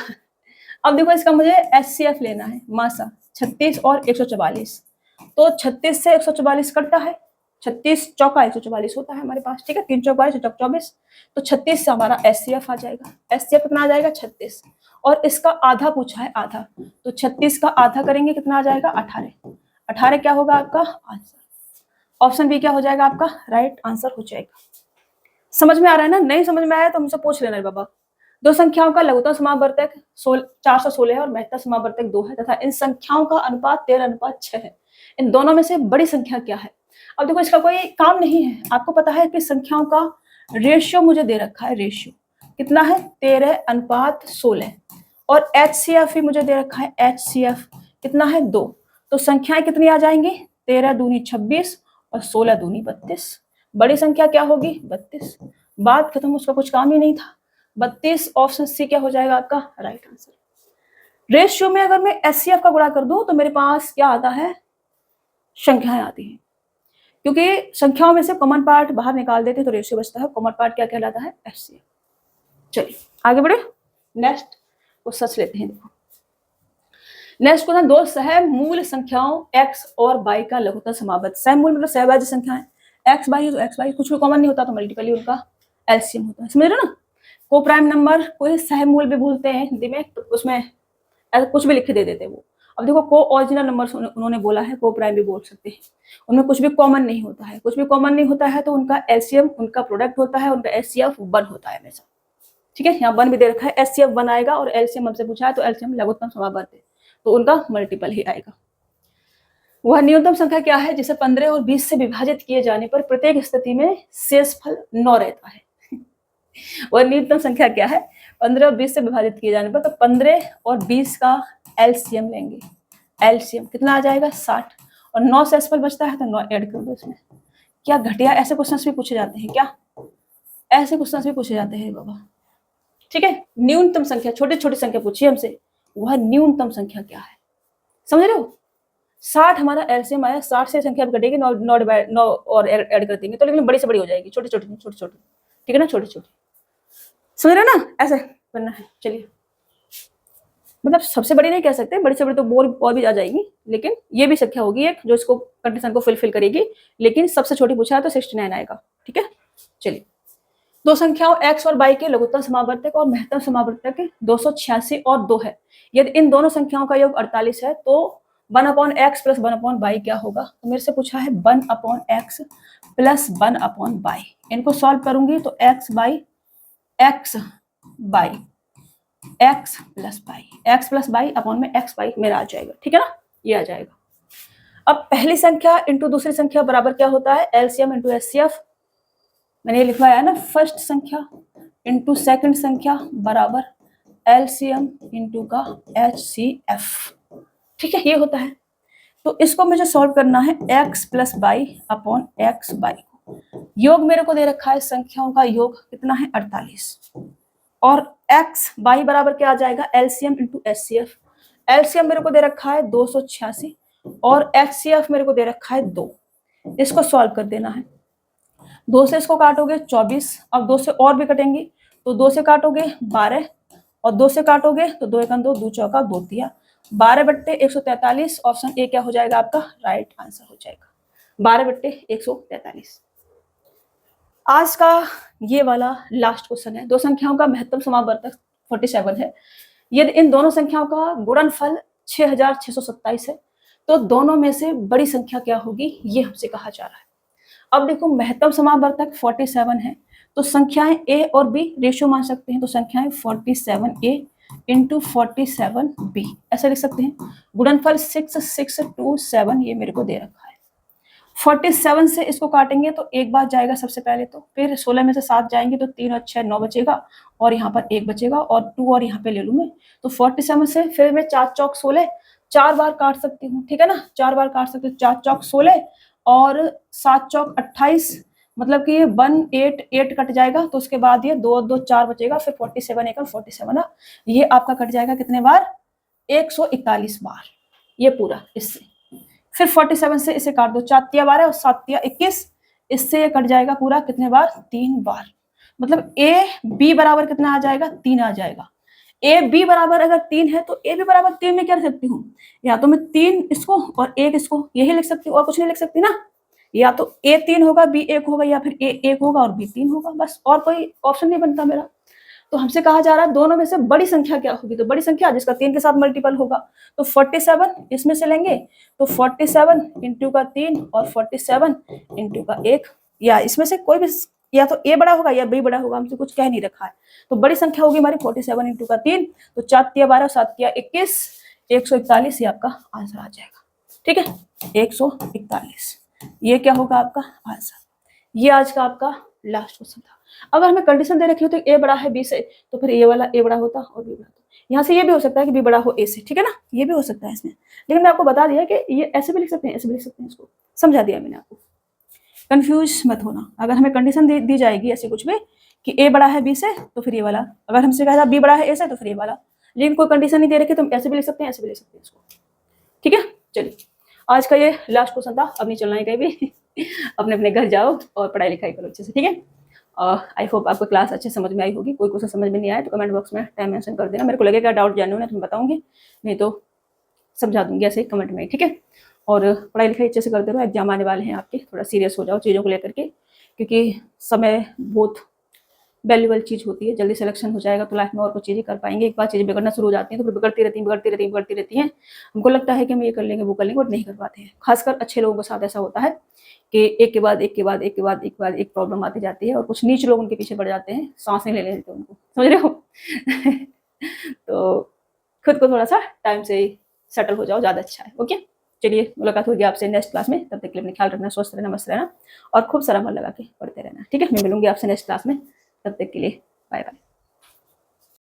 अब देखो इसका मुझे HCF लेना है, मासा 36 और 144, तो 36 से 144 कटता है, 36 चौका 144 होता है हमारे पास। ठीक है, 3 चौक 22 चौक 24, तो 36 से हमारा HCF आ जाएगा। HCF कितना आ जाएगा, 36, और इसका आधा पूछा है, आधा, तो 36 का आधा करेंगे कितना आ जाएगा, 18। 18 क्या होगा आपका आंसर, ऑप्शन बी क्या हो जाएगा आपका राइट आंसर हो जाएगा। समझ में आ रहा है ना, नहीं समझ में आया तो हमसे पूछ लेना बाबा। दो संख्याओं का लघुत्तम समावर्तक 416 है और महत्तम समावर्तक 2 है तथा इन संख्याओं का अनुपात 13:6 है। इन दोनों में से बड़ी संख्या क्या है। अब देखो इसका कोई काम नहीं है, आपको पता है कि संख्याओं का रेशियो मुझे दे रखा है, रेशियो कितना है 13:16 और HCF भी मुझे दे रखा है, HCF कितना है 2, तो संख्याएं कितनी आ जाएंगी 13 दूनी 26 और 16 दूनी 32। बड़ी संख्या क्या होगी 32, बात खत्म, उसका कुछ काम ही नहीं था। 32 ऑप्शन सी क्या हो जाएगा आपका राइट आंसर। रेशियो में अगर मैं HCF का गुणा कर दूं तो मेरे पास क्या आता है, संख्याएं आती हैं, क्योंकि संख्याओं में से कॉमन पार्ट बाहर निकाल देते तो रेशियो बचता है, कॉमन पार्ट क्या कहलाता है HCF। चलिए आगे बढ़े। नेक्स्ट को सच लेते हैं। देखो नेक्स्ट क्वेश्चन, दो सहमूल संख्याओं x और y का लघुत्तम समावर्त। सहमूल मतलब सहभाज्य संख्याएं, x y है तो x y, कुछ भी कॉमन नहीं होता तो मल्टीपल ही उनका एलसीएम होता है, समझ रहे हो ना। को प्राइम नंबर को सहमूल भी बोलते हैं हिंदी में, तो उसमें ऐसा कुछ भी लिख के दे देते हैं वो। अब देखो को ऑरिजिनल नंबर उन्होंने बोला है, को प्राइम भी बोल सकते हैं, उनमें कुछ भी कॉमन नहीं होता है, कुछ भी कॉमन नहीं होता है तो उनका एलसीएम उनका प्रोडक्ट होता है, उनका एचसीएफ 1 होता है हमेशा, ठीक है। यहाँ 1 भी दे रखा है, एचसीएफ 1 आएगा और एलसीएम हमसे पूछा है तो एलसीएम लघुत्तम समावर्त है तो उनका मल्टीपल ही आएगा। वह न्यूनतम संख्या क्या है जिसे 15 और 20 से विभाजित किए जाने पर प्रत्येक स्थिति में शेषफल 9 रहता है। वह न्यूनतम संख्या क्या है, 15 और 20 से विभाजित किए जाने पर, तो 15 और 20 का एलसीएम लेंगे, एलसीएम कितना आ जाएगा 60, और 9 शेषफल बचता है तो 9 ऐड कर दो इसमें। क्या घटिया, ऐसे क्वेश्चंस भी पूछे जाते हैं क्या, ऐसे क्वेश्चंस भी पूछे जाते हैं बाबा, ठीक है। न्यूनतम संख्या, छोटी छोटी संख्या पूछिए हमसे, वह न्यूनतम संख्या क्या है, समझ रहे हो। 60 हमारा एलसीएम आया, 60 से संख्या घटेगी 9 और ऐड कर देंगे तो लेकिन बड़ी से बड़ी हो जाएगी, छोटी छोटी नहीं, छोटी छोटी, ठीक है ना, छोटी छोटी, समझ रहे हो ना, ऐसे करना है। चलिए मतलब सबसे बड़ी नहीं कह सकते, बड़ी से बड़ी तो और भी आ जाएगी, लेकिन ये भी संख्या होगी एक जो इसको कंडीशन को फुलफिल करेगी, लेकिन सबसे छोटी पूछा है तो 69 आएगा, ठीक है। चलिए दो संख्याओं x और y के लघुत्तम समावर्तक और महत्तम समावर्तक 286 और 2 है। यदि इन दोनों संख्याओं का योग 48 है तो 1/x प्लस 1/y क्या होगा। तो मेरे से पूछा है 1/x प्लस 1/y, इनको सॉल्व करूंगी तो x by x plus y upon में x y मेरा आ जाएगा, ठीक है ना, ये आ जाएगा। अब पहली संख्या इंटू दूसरी संख्या बराबर क्या होता है, एलसीएम इंटू एचसीएफ। मैंने ये लिखवाया है ना, फर्स्ट संख्या इंटू सेकंड संख्या बराबर एलसीएम इंटू का एचसीएफ, ठीक है, ये होता है। तो इसको मुझे सॉल्व करना है x plus Y upon X Y, योग मेरे को दे रखा है, संख्याओं का योग कितना है 48, और x y बराबर क्या आ जाएगा, एलसीएम इंटू एचसीएफ। एलसीएम मेरे को दे रखा है 286 और एचसीएफ मेरे को दे रखा है 2, इसको सॉल्व कर देना है। 2 से इसको काटोगे 24, अब 2 से और भी कटेंगी तो 2 से काटोगे 12 और 2 से काटोगे तो 2 एकम 2, 2 चौका 2 दिया, 12/143। ऑप्शन ए क्या हो जाएगा आपका, राइट आंसर हो जाएगा 12/143। आज का ये वाला लास्ट क्वेश्चन है, दो संख्याओं का महत्तम समावर्तक 47 है। यदि इन दोनों संख्याओं का गुणनफल 6627 है तो दोनों में से बड़ी संख्या क्या होगी, ये हमसे कहा जा रहा है। अब देखो महत्तम समावर्तक 47 है तो संख्याएं a और b रेशियो मान सकते हैं, तो संख्याएं 47a इंटू 47b ऐसा लिख सकते हैं। गुणनफल 6627 ये मेरे को दे रखा है। 47 से इसको काटेंगे तो एक बार जाएगा सबसे पहले, तो फिर 16 में से 7 जाएंगे तो 3 और 6 9 बचेगा, और यहाँ पर 1 बचेगा और 2 और यहाँ पे ले लूँ मैं, तो 47 से फिर मैं 4 चौक 16 4 बार काट सकती हूँ, ठीक है ना, 4 बार काट सकती हूँ, 4 चौक 16 और 7 चौक 28, मतलब कि ये 188 कट जाएगा, तो उसके बाद ये 2 और 2 4 बचेगा, फिर 47 एकम 47 ये आपका कट जाएगा कितने बार, 141 बार, ये पूरा इससे। फिर 47 से इसे काट दो, 4 तिया 12 और 7 तिया 21, इससे ये कट जाएगा पूरा कितने बार, 3 बार। मतलब ए बी बराबर कितना आ जाएगा, 3 आ जाएगा। ए बी बराबर अगर 3 है तो ए बी बराबर 3 में क्या लिख सकती हूँ, या तो मैं 3 इसको और 1 इसको, यही लिख सकती हूँ और कुछ नहीं लिख सकती ना। या तो ए 3 होगा बी 1 होगा, या फिर ए 1 होगा और बी 3 होगा, बस और कोई ऑप्शन नहीं बनता मेरा। तो हमसे कहा जा रहा है दोनों में से बड़ी संख्या क्या होगी, तो बड़ी संख्या जिसका 3 के साथ मल्टीपल होगा, तो 47 इसमें से लेंगे तो 47 इंटू का 3 और 47 इंटू का 1, या इसमें से कोई भी, या तो ए बड़ा होगा या बी बड़ा होगा, हमसे कुछ कह नहीं रखा है। तो बड़ी संख्या होगी हमारी 47 इंटू का 3, तो 4 तिया 12 7 तिया 21, 141 ये आपका आंसर आ जाएगा, ठीक है 141, ये क्या होगा आपका आंसर। ये आज का आपका लास्ट क्वेश्चन था। अगर हमें कंडीशन दे रखी हो तो ए बड़ा है बी से, तो फिर ए वाला ए बड़ा होता और बी बड़ा होता। यहाँ से ये भी हो सकता है कि बी बड़ा हो ए से, ठीक है ना, ये भी हो सकता है इसमें, लेकिन मैं आपको बता दिया कि ये ऐसे भी लिख सकते हैं, ऐसे भी लिख सकते हैं, इसको समझा दिया मैंने आपको, कंफ्यूज मत होना। अगर हमें कंडीशन दी जाएगी ऐसे कुछ भी कि ए बड़ा है बी से तो फिर ये वाला, अगर हमसे कहा बी बड़ा है ए से तो फिर ये वाला, लेकिन कोई कंडीशन नहीं दे रखी तो हम ऐसे भी लिख सकते हैं, ऐसे भी लिख सकते हैं इसको, ठीक है। चलिए आज का ये लास्ट क्वेश्चन था, अब नहीं चलना है कहीं भी अपने अपने घर जाओ और पढ़ाई लिखाई करो अच्छे से, ठीक है। आई होप आपको क्लास अच्छे समझ में आई होगी। कोई क्वेश्चन समझ में नहीं आया तो कमेंट बॉक्स में टाइम मेंशन कर देना, मेरे को लगेगा डाउट जेन्युइन है तो मैं बताऊंगी, नहीं तो समझा दूंगी ऐसे ही कमेंट में, ठीक है। और पढ़ाई लिखाई अच्छे से करते रहो, एग्जाम आने वाले हैं आपके, थोड़ा सीरियस हो जाओ चीज़ों को लेकर के, क्योंकि समय बहुत वैल्यूबल चीज़ होती है। जल्दी सिलेक्शन हो जाएगा तो लाइफ में और कुछ चीज़ें कर पाएंगे। एक बार चीज़ें बिगड़ना शुरू हो जाती हैं तो फिर बिगड़ती रहती हैं। हमको लगता है कि हम ये कर लेंगे वो कर लेंगे, और नहीं कर पाते हैं। खासकर अच्छे लोगों के साथ ऐसा होता है कि एक के बाद एक प्रॉब्लम आती जाती है, और कुछ नीच लोग उनके पीछे पड़ जाते हैं, सांस नहीं लेने देते उनको, समझ रहे हो। तो खुद को थोड़ा सा टाइम से सेटल हो जाओ, ज़्यादा अच्छा है। ओके, चलिए मुलाकात होगी आपसे नेक्स्ट क्लास में। तब तक के लिए अपना ख्याल रखना, स्वस्थ रहना, मस्त रहना, और खूब सारा मन लगा के पढ़ते रहना, ठीक है। मैं मिलूंगी आपसे नेक्स्ट क्लास में, तब तक के लिए बाय बाय।